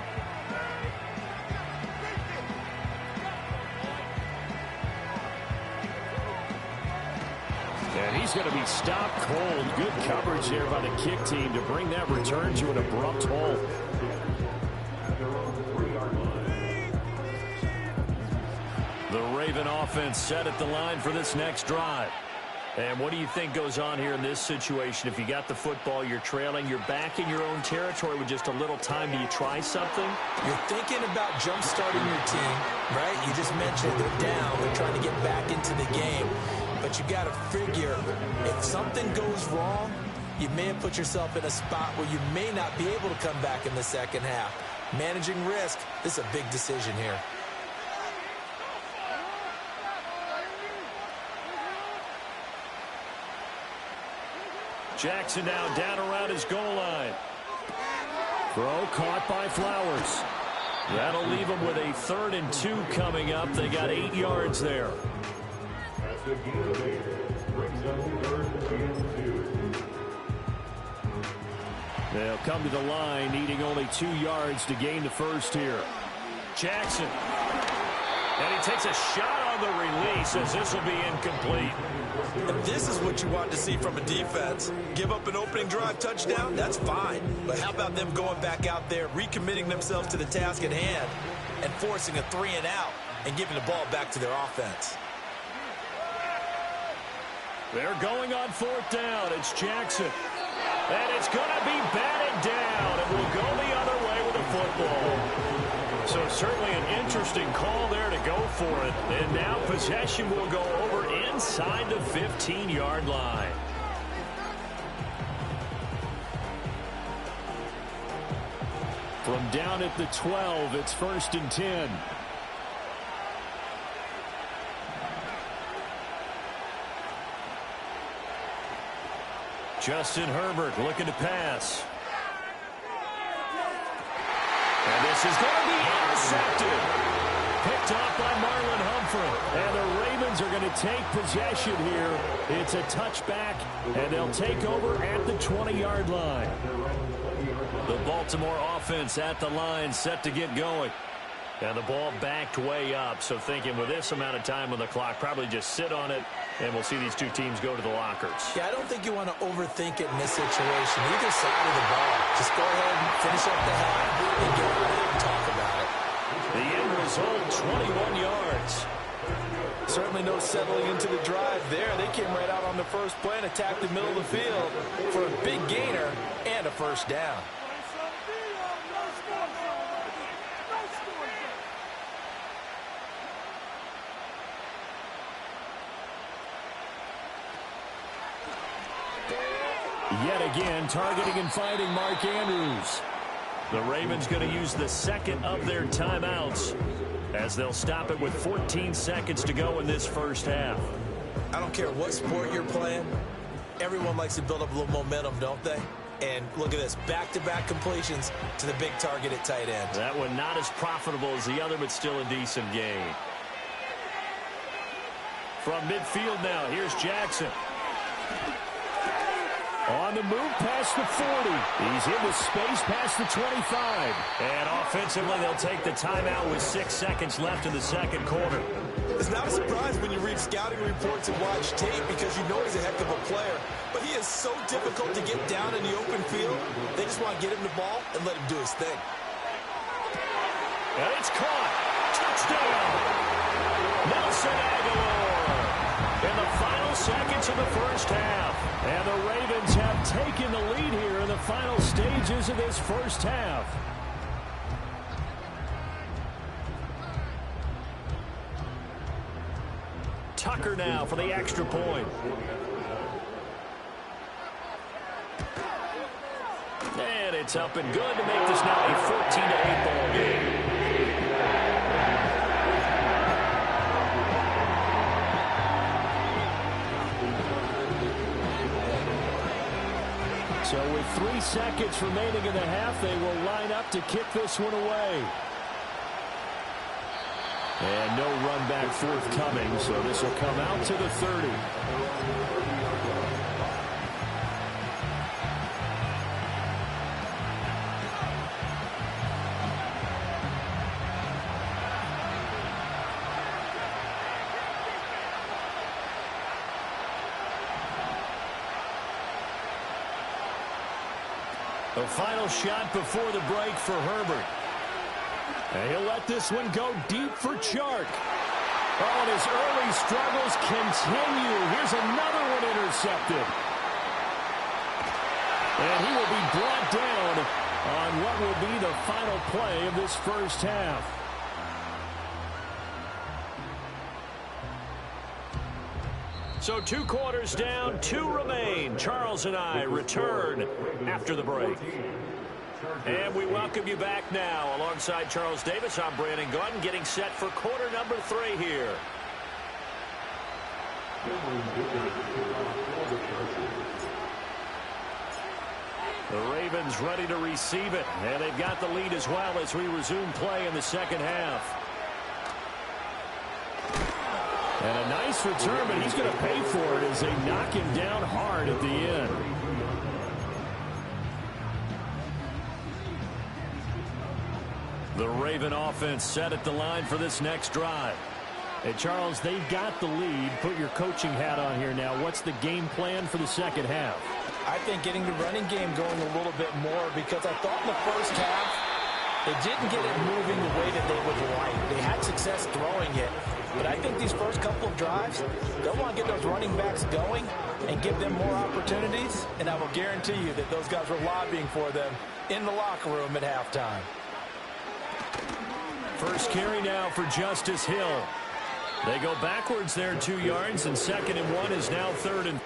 And he's he's going to be stopped cold. Good coverage there by the kick team to bring that return to an abrupt halt. The Raven offense set at the line for this next drive. And what do you think goes on here in this situation? If you got the football, you're trailing, you're back in your own territory with just a little time. Do you try something? You're thinking about jump-starting your team, right? You just mentioned they're down. They're trying to get back into the game. But you got to figure, if something goes wrong, you may have put yourself in a spot where you may not be able to come back in the second half. Managing risk, this is a big decision here. Jackson now down around his goal line. Throw caught by Flowers. That'll leave them with a 3rd and 2 coming up. They got 8 yards there. That's a gain of 8. Brings up 3rd and 2. They'll come to the line, needing only 2 yards to gain the first here. Jackson. And he takes a shot on the release as this will be incomplete. If this is what you want to see from a defense, give up an opening drive touchdown, that's fine. But how about them going back out there, recommitting themselves to the task at hand, and forcing a 3 and out and giving the ball back to their offense? They're going on 4th down. It's Jackson. And it's going to be batted down. And will go the other way with the football. So certainly an interesting call there to go for it. And now possession will go over inside the 15-yard line. From down at the 12, it's 1st and 10. Justin Herbert looking to pass. And this is going to be intercepted. Picked off by Marlon Humphrey. And the Ravens are going to take possession here. It's a touchback, and they'll take over at the 20-yard line. The Baltimore offense at the line, set to get going. And the ball backed way up. So thinking with this amount of time on the clock, probably just sit on it, and we'll see these two teams go to the lockers. Yeah, I don't think you want to overthink it in this situation. Either side of the ball. Just go ahead and finish up the half and get out and talk about it. The end result, 21 yards. Certainly no settling into the drive there. They came right out on the first play and attacked the middle of the field for a big gainer and a first down. Yet again, targeting and finding Mark Andrews. The Ravens going to use the second of their timeouts as they'll stop it with 14 seconds to go in this first half. I don't care what sport you're playing. Everyone likes to build up a little momentum, don't they? And look at this, back-to-back completions to the big target at tight end. That one not as profitable as the other, but still a decent gain. From midfield now, here's Jackson. On the move past the 40. He's in the space past the 25. And offensively, they'll take the timeout with 6 seconds left in the second quarter. It's not a surprise when you read scouting reports and watch tape because you know he's a heck of a player. But he is so difficult to get down in the open field. They just want to get him the ball and let him do his thing. And it's caught. Touchdown. Nelson Aguilar. In the final seconds of the first half. And the Ravens have taken the lead here in the final stages of this first half. Tucker now for the extra point. And it's up and good to make this now a 14-8 ball game. So with 3 seconds remaining in the half, they will line up to kick this one away. And no run back forthcoming, so this will come out to the 30. A final shot before the break for Herbert. And he'll let this one go deep for Chark. Oh, and his early struggles continue. Here's another one intercepted. And he will be brought down on what will be the final play of this first half. So 2 quarters down, 2 remain. Charles and I return after the break. And we welcome you back now. Alongside Charles Davis, I'm Brandon Gunn, getting set for quarter number 3 here. The Ravens ready to receive it, and they've got the lead as well as we resume play in the second half. And a nice return, but he's going to pay for it as they knock him down hard at the end. The Raven offense set at the line for this next drive. Hey, Charles, they've got the lead. Put your coaching hat on here now. What's the game plan for the second half? I think getting the running game going a little bit more, because I thought in the first half they didn't get it moving the way that they would like. They had success throwing it, but I think these first couple of drives, they'll want to get those running backs going and give them more opportunities, and I will guarantee you that those guys were lobbying for them in the locker room at halftime. First carry now for Justice Hill. They go backwards there 2 yards, and 2nd and 1 is now 3rd and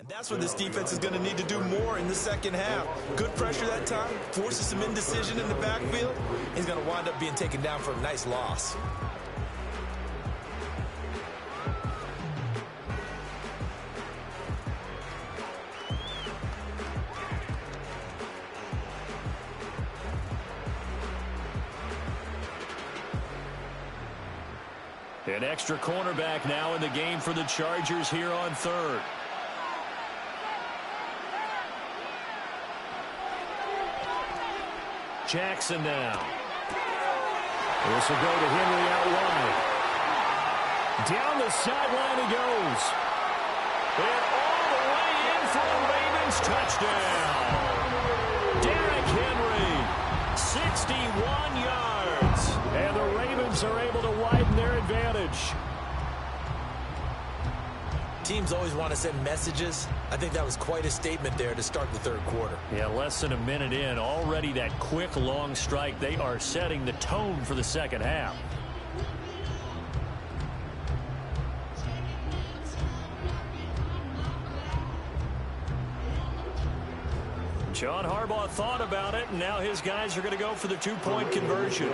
That's what this defense is going to need to do more in the second half. Good pressure that time, forces some indecision in the backfield. He's going to wind up being taken down for a nice loss. An extra cornerback now in the game for the Chargers here on third. Jackson now. This will go to Henry out wide. Down the sideline he goes. And all the way in for a Ravens touchdown. Derrick Henry, 61 yards. And the Ravens are able to widen their advantage. Teams always want to send messages. I think that was quite a statement there to start the third quarter. Yeah, less than a minute in. Already that quick, long strike. They are setting the tone for the second half. John Harbaugh thought about it, and now his guys are going to go for the two-point conversion.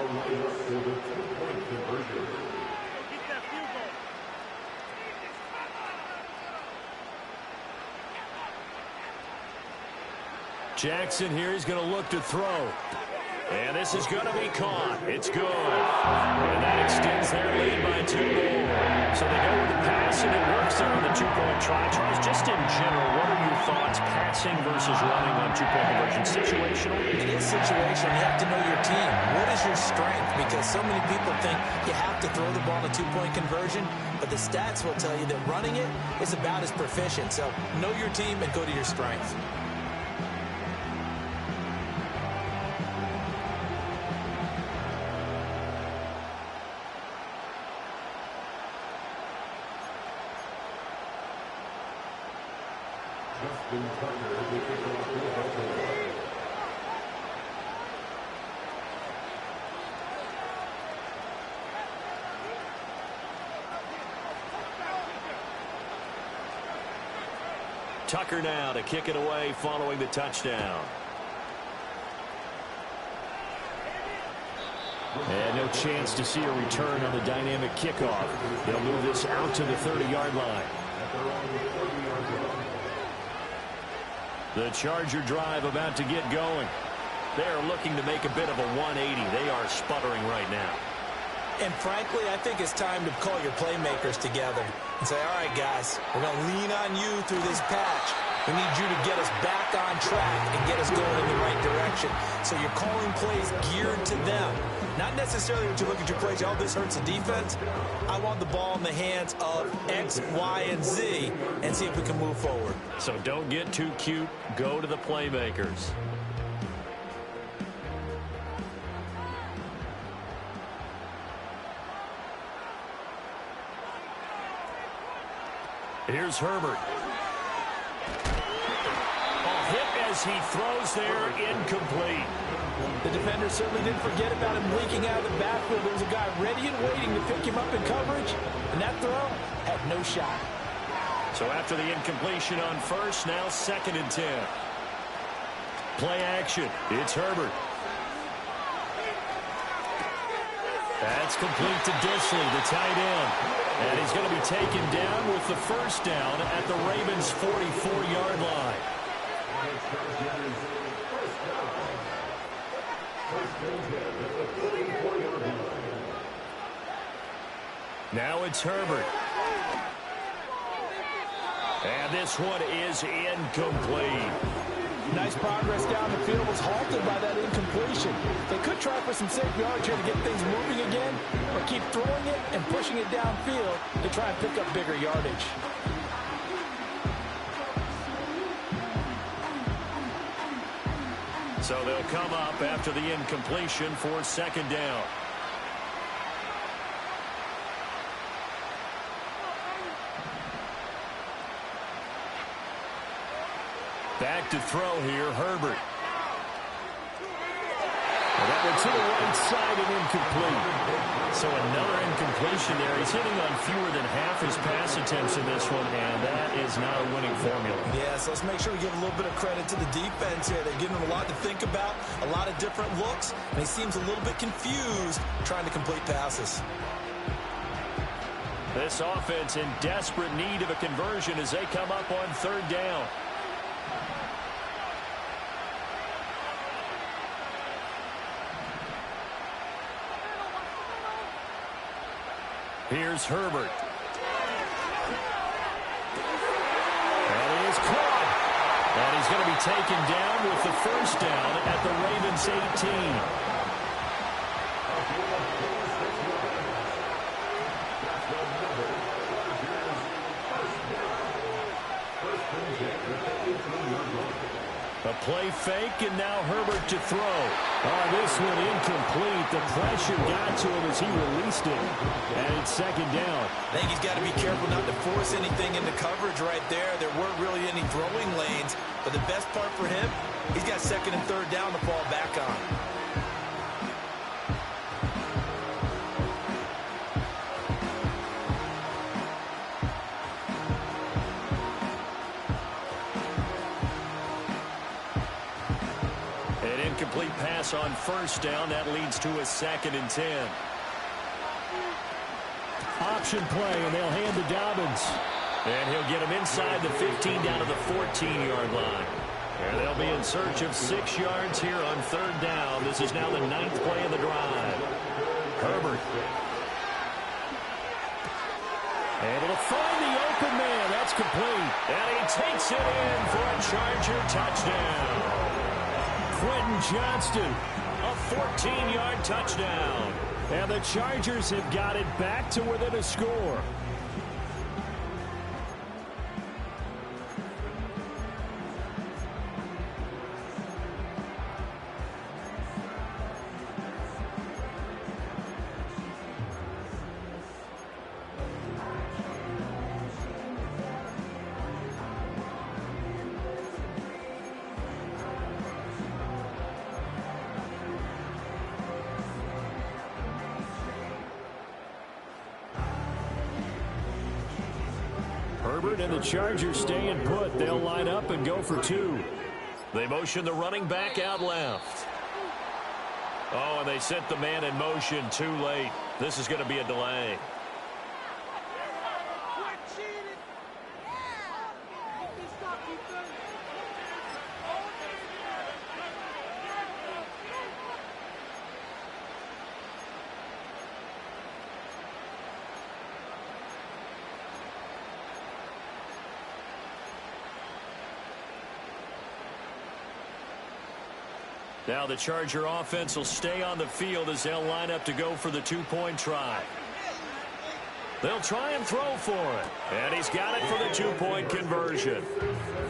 Jackson here is going to look to throw. And this is going to be caught. It's good. And that extends their lead by 2 more. So they go with the pass, and it works there on the two-point try. Charles, just in general, what are your thoughts passing versus running on two-point conversion? Situational? It is situational. You have to know your team. What is your strength? Because so many people think you have to throw the ball in a two-point conversion, but the stats will tell you that running it is about as proficient. So know your team and go to your strength. Tucker now to kick it away following the touchdown. And no chance to see a return on the dynamic kickoff. They'll move this out to the 30-yard line. The Charger drive about to get going. They're looking to make a bit of a 180. They are sputtering right now. And frankly, I think it's time to call your playmakers together and say, all right, guys, we're going to lean on you through this patch. We need you to get us back on track and get us going in the right direction. So you're calling plays geared to them. Not necessarily that you look at your plays, oh, this hurts the defense. I want the ball in the hands of X, Y, and Z and see if we can move forward. So don't get too cute. Go to the playmakers. Here's Herbert. Hit as he throws there, incomplete. The defender certainly didn't forget about him leaking out of the backfield. There was a guy ready and waiting to pick him up in coverage, and that throw had no shot. So after the incompletion on first, now 2nd and 10. Play action. It's Herbert. That's complete to Disley, the tight end. And he's going to be taken down with the first down at the Ravens' 44-yard line. Now it's Herbert. And this one is incomplete. Nice progress down the field, was halted by that incompletion. They could try for some safe yards here to get things moving again, or keep throwing it and pushing it downfield to try and pick up bigger yardage. So they'll come up after the incompletion for 2nd down. Back to throw here, Herbert. And that one to the right side and incomplete. So another incompletion there. He's hitting on fewer than half his pass attempts in this one, and that is not a winning formula. Yeah, so let's make sure we give a little bit of credit to the defense here. They're giving him a lot to think about, a lot of different looks, and he seems a little bit confused trying to complete passes. This offense in desperate need of a conversion as they come up on third down. Here's Herbert. That is caught. And he's going to be taken down with the first down at the Ravens 18. A play fake, and now Herbert to throw. Oh, this one incomplete. The pressure got to him as he released it. And it's second down. I think he's got to be careful not to force anything into coverage right there. There weren't really any throwing lanes. But the best part for him, he's got second and third down to fall back on. Incomplete pass on first down. That leads to a 2nd and 10. Option play, and they'll hand to Dobbins. And he'll get him inside the 15 down to the 14-yard line. And they'll be in search of 6 yards here on third down. This is now the 9th play of the drive. Herbert. Able to find the open man. That's complete. And he takes it in for a Charger touchdown. Quentin Johnston, a 14-yard touchdown. And the Chargers have got it back to within a score. Herbert and the Chargers staying put. They'll line up and go for 2. They motion the running back out left. Oh, and they sent the man in motion too late. This is going to be a delay. Now the Charger offense will stay on the field as they'll line up to go for the 2-point try. They'll try and throw for it. And he's got it for the 2-point conversion.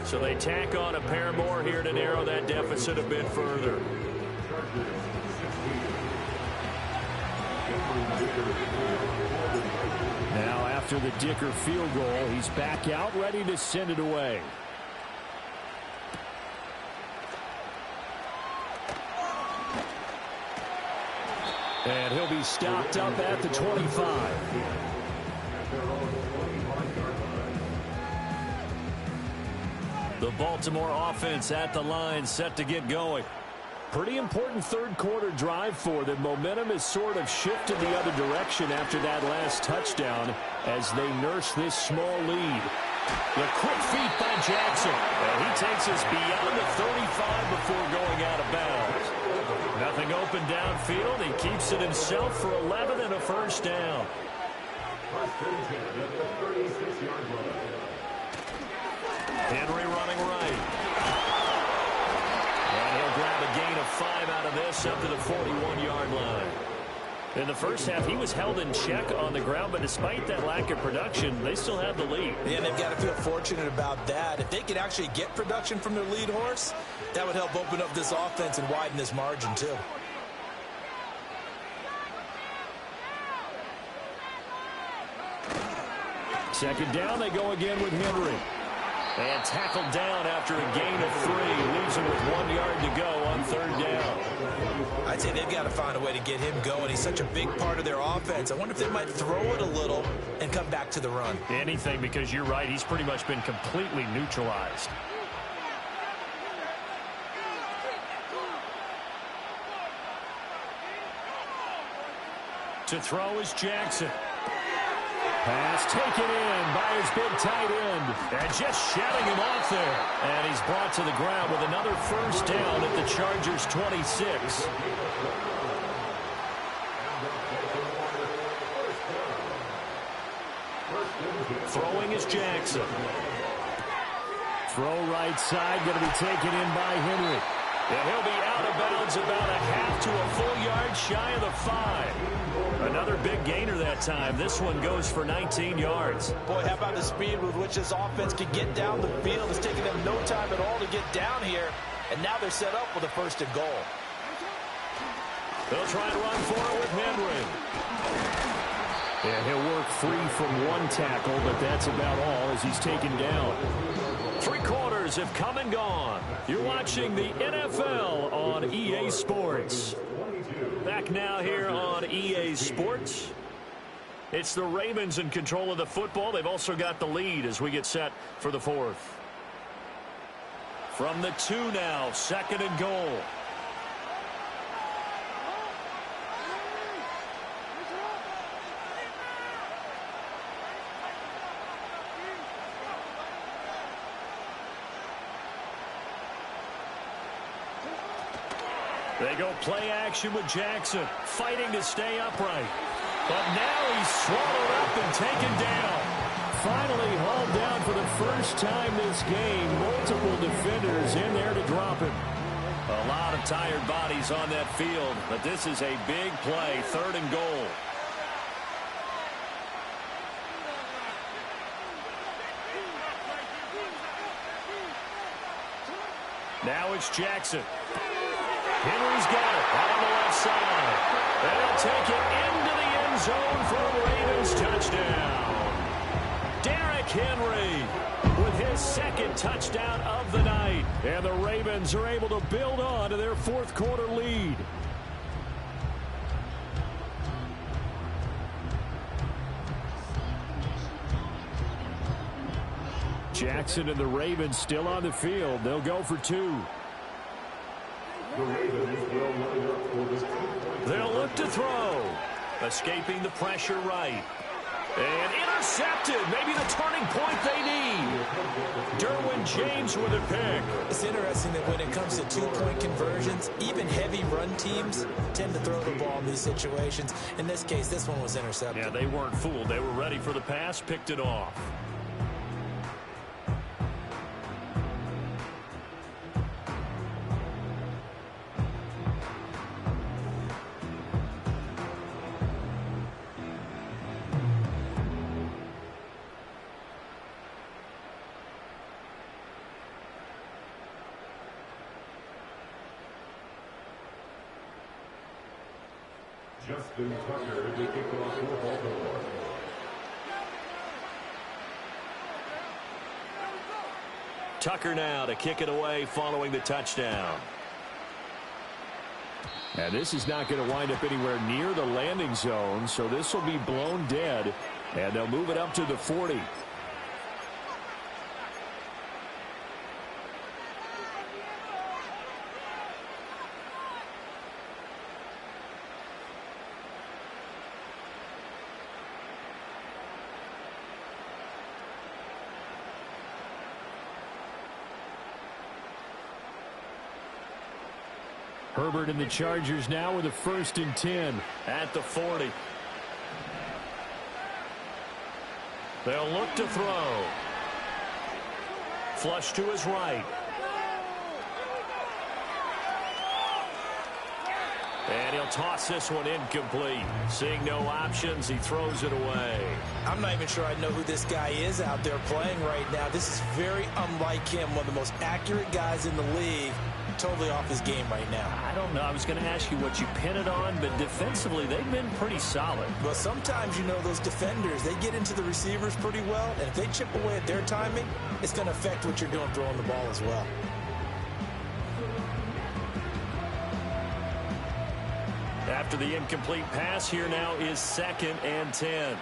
So they tack on a pair more here to narrow that deficit a bit further. Now after the Dicker field goal, he's back out ready to send it away. And he'll be stopped up at the 25. The Baltimore offense at the line set to get going. Pretty important third quarter drive for them. Momentum has sort of shifted the other direction after that last touchdown as they nurse this small lead. The quick feet by Jackson. And he takes us beyond the 35 before going out of bounds. Nothing open downfield. He keeps it himself for 11 and a first down. Henry running right. And he'll grab a gain of 5 out of this up to the 41-yard line. In the first half, he was held in check on the ground, but despite that lack of production, they still have the lead. Yeah, and they've got to feel fortunate about that. If they could actually get production from their lead horse, that would help open up this offense and widen this margin, too. Second down, they go again with Henry. And tackled down after a gain of 3. Leaves him with 1 yard to go on 3rd down. I'd say they've got to find a way to get him going. He's such a big part of their offense. I wonder if they might throw it a little and come back to the run. Anything, because you're right. He's pretty much been completely neutralized. To throw is Jackson. Pass taken in by his big tight end. And just shutting him off there. And he's brought to the ground with another 1st down at the Chargers' 26. Throwing is Jackson. Throw right side, going to be taken in by Henry. And he'll be out of bounds about a half to a full yard shy of the 5. Another big gainer that time. This one goes for 19 yards. Boy, how about the speed with which this offense could get down the field? It's taken them no time at all to get down here. And now they're set up with a 1st and goal. They'll try and run for it with Henry. And he'll work free from 1 tackle, but that's about all as he's taken down. 3 quarters have come and gone. You're watching the NFL on EA Sports. Back now here on EA Sports. It's the Ravens in control of the football. They've also got the lead as we get set for the 4th. From the 2 now, 2nd and goal. They go play action with Jackson, fighting to stay upright. But now he's swallowed up and taken down. Finally hauled down for the first time this game. Multiple defenders in there to drop him. A lot of tired bodies on that field, but this is a big play, 3rd and goal. Now it's Jackson. Henry's got it out on the left side. And he'll take it into the end zone for a Ravens touchdown. Derrick Henry with his 2nd touchdown of the night. And the Ravens are able to build on to their 4th quarter lead. Jackson and the Ravens still on the field. They'll go for 2. They'll look to throw. Escaping the pressure right. And intercepted. Maybe the turning point they need. Derwin James with a pick. It's interesting that when it comes to 2-point conversions, even heavy run teams tend to throw the ball in these situations. In this case, this one was intercepted. Yeah, they weren't fooled. They were ready for the pass, picked it off. Justin Tucker to kick off for Baltimore. Tucker now to kick it away following the touchdown. And this is not going to wind up anywhere near the landing zone, so this will be blown dead, and they'll move it up to the 40. Herbert and the Chargers now with a 1st and 10 at the 40. They'll look to throw. Flush to his right. And he'll toss this one incomplete. Seeing no options, he throws it away. I'm not even sure I know who this guy is out there playing right now. This is very unlike him, one of the most accurate guys in the league. totally off his game right now. I don't know. I was going to ask you what you pin it on, but defensively, they've been pretty solid. Well, sometimes, those defenders, they get into the receivers pretty well, and if they chip away at their timing, it's going to affect what you're doing throwing the ball as well. After the incomplete pass, here now is 2nd and 10.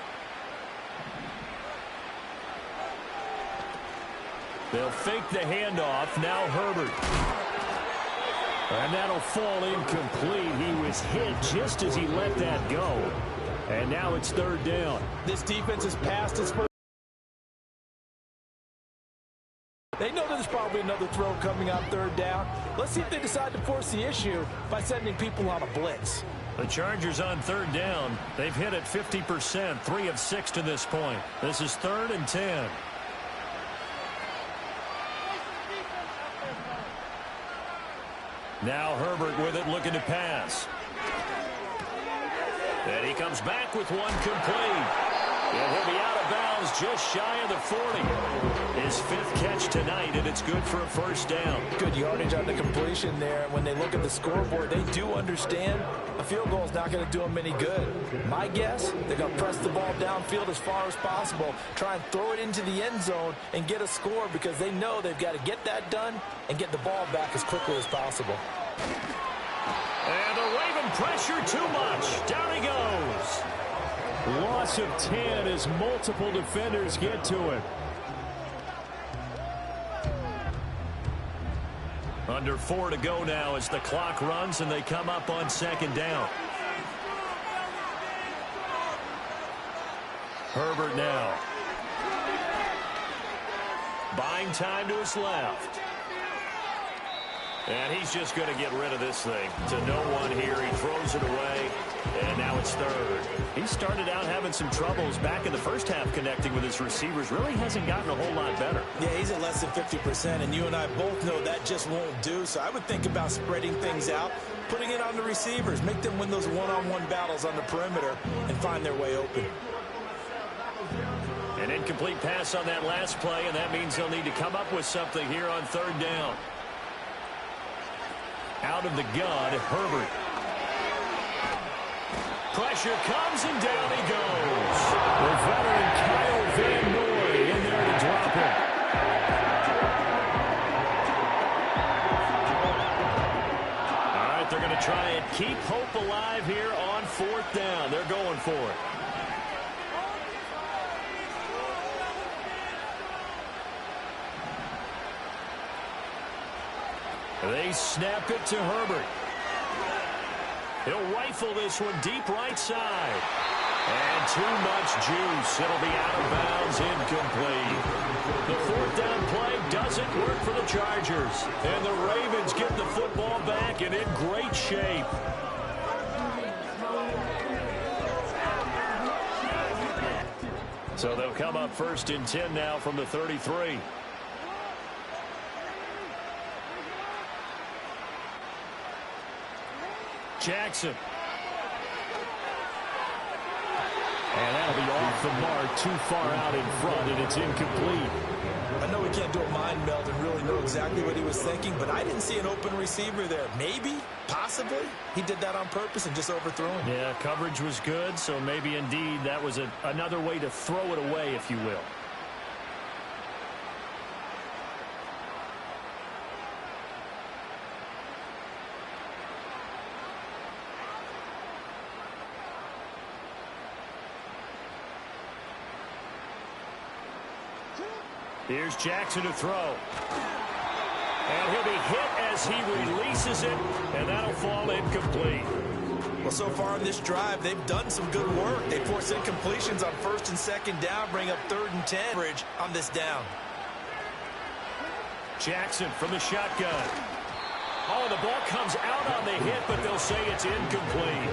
They'll fake the handoff. Now Herbert. And that'll fall incomplete. He was hit just as he let that go. And now it's 3rd down. This defense has passed its first. They know there's probably another throw coming on 3rd down. Let's see if they decide to force the issue by sending people on a blitz. The Chargers on 3rd down. They've hit it 50%, 3 of 6 to this point. This is 3rd and 10. Now Herbert with it, looking to pass. And he comes back with one complete. And he'll be out of bounds just shy of the 40. His 5th catch tonight, and it's good for a 1st down. Good yardage on the completion there. When they look at the scoreboard, they do understand a field goal is not going to do them any good. My guess, they're going to press the ball downfield as far as possible, try and throw it into the end zone and get a score because they know they've got to get that done and get the ball back as quickly as possible. And the Raven pressure too much. Down he goes. Loss of 10 as multiple defenders get to it. Under 4 to go now as the clock runs and they come up on 2nd down. Herbert now. Buying time to his left. And he's just going to get rid of this thing. To no one here. He throws it away. And now it's 3rd. He started out having some troubles back in the first half connecting with his receivers. Really hasn't gotten a whole lot better. Yeah, he's at less than 50%, and you and I both know that just won't do. So I would think about spreading things out, putting it on the receivers, make them win those one-on-one battles on the perimeter, and find their way open. An incomplete pass on that last play, and that means they'll need to come up with something here on 3rd down. Out of the gun, Herbert. Pressure comes, and down he goes. The veteran Kyle Van Noy in there to drop it. All right, they're going to try and keep hope alive here on 4th down. They're going for it. They snap it to Herbert. He'll rifle this one deep right side. And too much juice. It'll be out of bounds, incomplete. The 4th down play doesn't work for the Chargers. And the Ravens get the football back and in great shape. So they'll come up 1st and 10 now from the 33. Jackson. And that'll be off the mark, too far out in front, and it's incomplete. I know we can't do a mind meld and really know exactly what he was thinking, but I didn't see an open receiver there. Maybe, possibly, he did that on purpose and just overthrew him. Yeah, coverage was good, so maybe indeed that was another way to throw it away, if you will. Here's Jackson to throw. And he'll be hit as he releases it, and that'll fall incomplete. Well, so far in this drive, they've done some good work. They force incompletions on 1st and 2nd down, bring up 3rd and 10 average on this down. Jackson from the shotgun. Oh, the ball comes out on the hit, but they'll say it's incomplete.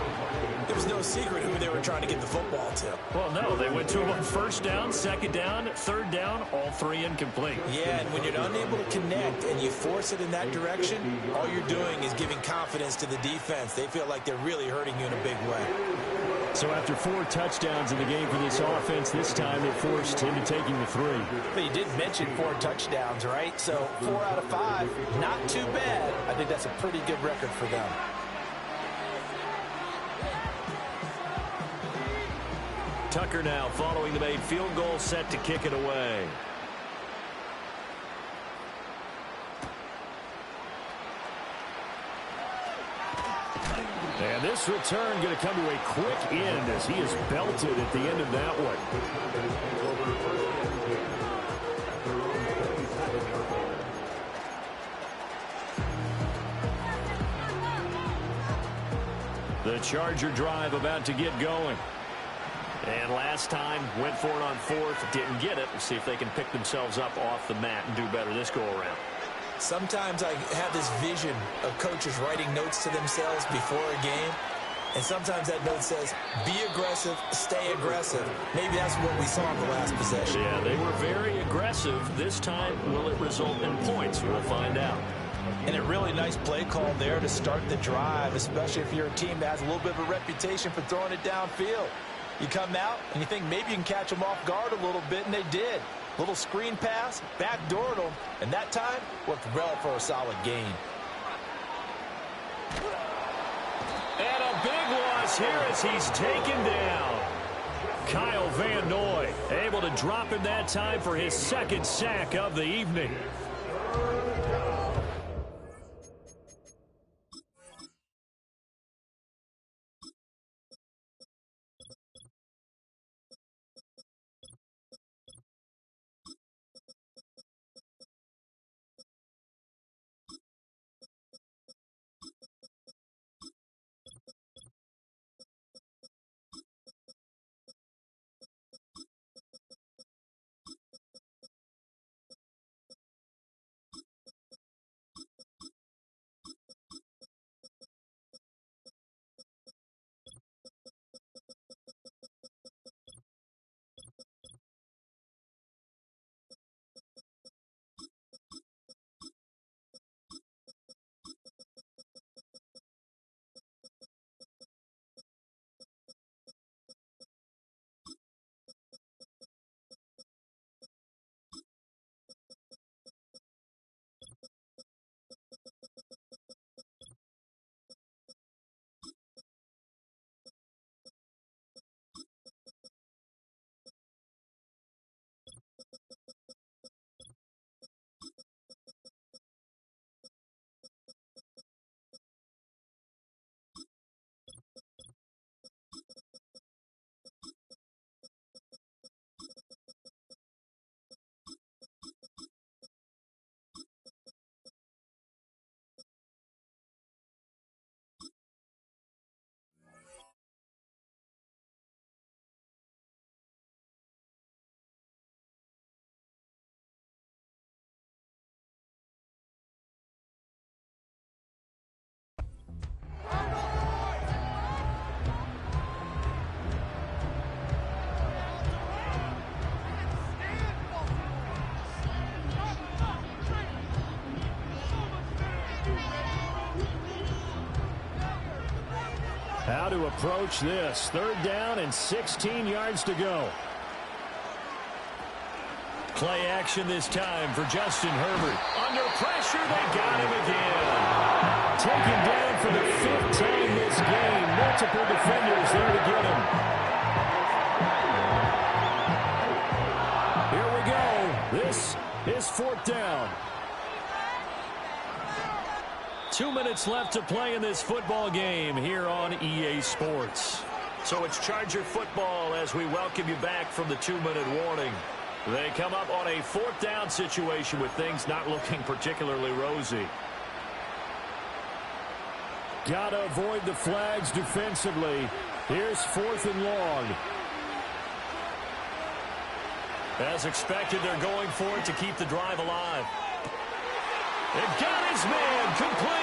There was no secret who they were trying to get the football to. Well, no, they went to him on 1st down, 2nd down, 3rd down, all 3 incomplete. Yeah, and when you're unable to connect and you force it in that direction, all you're doing is giving confidence to the defense. They feel like they're really hurting you in a big way. So after 4 touchdowns in the game for this offense, this time they're forced into taking the 3. But you did mention 4 touchdowns, right? So 4 out of 5, not too bad. I think that's a pretty good record for them. Tucker now following the made field goal, set to kick it away. And this return going to come to a quick end as he is belted at the end of that one. The Charger drive about to get going. And last time, went for it on 4th, didn't get it. We'll see if they can pick themselves up off the mat and do better this go-around. Sometimes I have this vision of coaches writing notes to themselves before a game, and sometimes that note says, be aggressive, stay aggressive. Maybe that's what we saw in the last possession. Yeah, they were very aggressive. This time, will it result in points? We'll find out. And a really nice play call there to start the drive, especially if you're a team that has a little bit of a reputation for throwing it downfield. You come out and you think maybe you can catch them off guard a little bit, and they did. Little screen pass, backdoored them, and that time worked well for a solid gain. And a big loss here as he's taken down. Kyle Van Noy able to drop him that time for his 2nd sack of the evening. How to approach this. 3rd down and 16 yards to go. Play action this time for Justin Herbert. Under pressure, they got him again. Taken down for the 5th time this game. Multiple defenders there to get him. Here we go. This is 4th down. 2 minutes left to play in this football game here on EA Sports. So it's Charger football as we welcome you back from the 2-minute warning. They come up on a 4th down situation with things not looking particularly rosy. Gotta avoid the flags defensively. Here's 4th and long. As expected, they're going for it to keep the drive alive. They've got his man complete.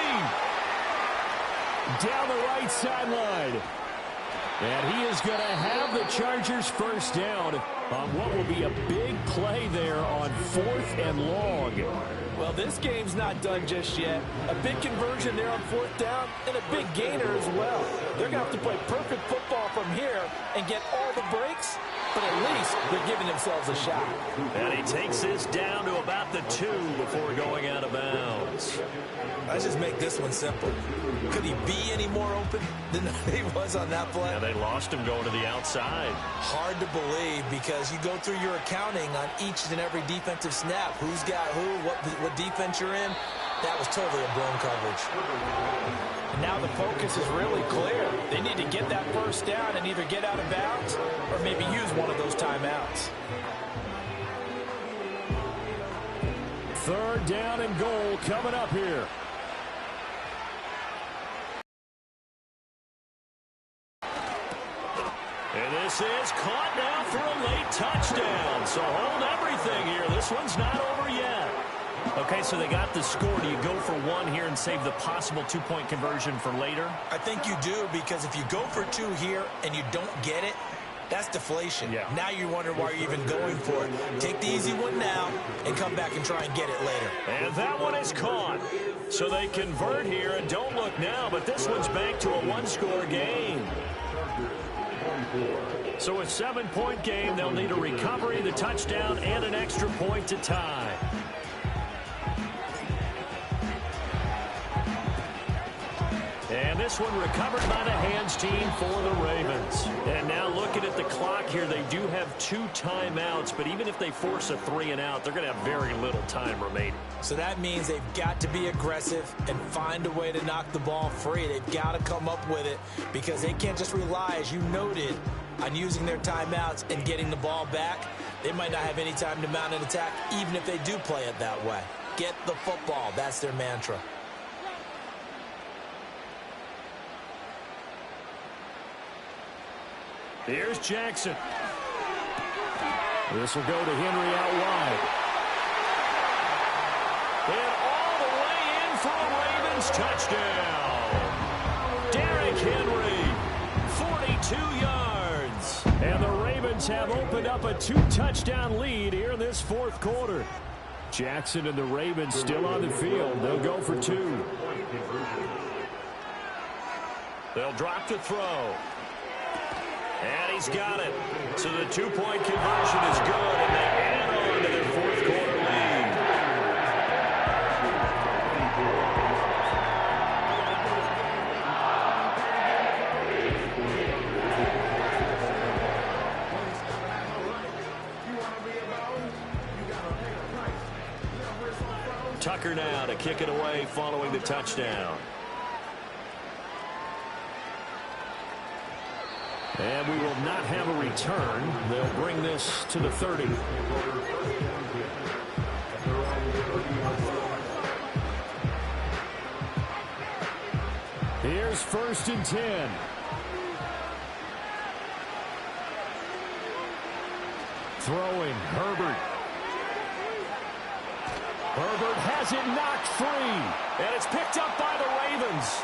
Down the right sideline. And he is going to have the Chargers first down on what will be a big play there on 4th and long. Well, this game's not done just yet. A big conversion there on 4th down and a big gainer as well. They're going to have to play perfect football from here and get all the breaks, but at least they're giving themselves a shot. And he takes this down to about the 2 before going out of bounds. Let's just make this one simple. Could he be any more open than he was on that play? Yeah, they lost him going to the outside. Hard to believe because you go through your accounting on each and every defensive snap. Who's got who, what defense you're in. That was totally a blown coverage. And now the focus is really clear. They need to get that first down and either get out of bounds or maybe use one of those timeouts. 3rd down and goal coming up here. And this is caught now for a late touchdown. So hold everything here. This one's not over yet. Okay, so they got the score. Do you go for 1 here and save the possible 2-point conversion for later? I think you do, because if you go for 2 here and you don't get it, that's deflation. Yeah. Now you wonder why you're even going for it. Take the easy one now and come back and try and get it later. And that one is caught. So they convert here, and don't look now, but this one's back to a 1-score game. So a 7-point game, they'll need a recovery, the touchdown, and an extra point to tie. And this one recovered by the hands team for the Ravens. And now looking at the clock here, they do have 2 timeouts, but even if they force a 3-and-out, they're going to have very little time remaining. So that means they've got to be aggressive and find a way to knock the ball free. They've got to come up with it because they can't just rely, as you noted, on using their timeouts and getting the ball back. They might not have any time to mount an attack, even if they do play it that way. Get the football. That's their mantra. Here's Jackson. This will go to Henry out wide. And all the way in for a Ravens touchdown. Derrick Henry, 42 yards. And the Ravens have opened up a 2-touchdown lead here in this 4th quarter. Jackson and the Ravens still on the field. They'll go for 2. They'll drop to throw. And he's got it. So the 2-point conversion is good, and they add on to their 4th quarter lead. Tucker now to kick it away following the touchdown. And we will not have a return. They'll bring this to the 30. Here's 1st and 10. Throwing, Herbert. Herbert has it knocked free. And it's picked up by the Ravens.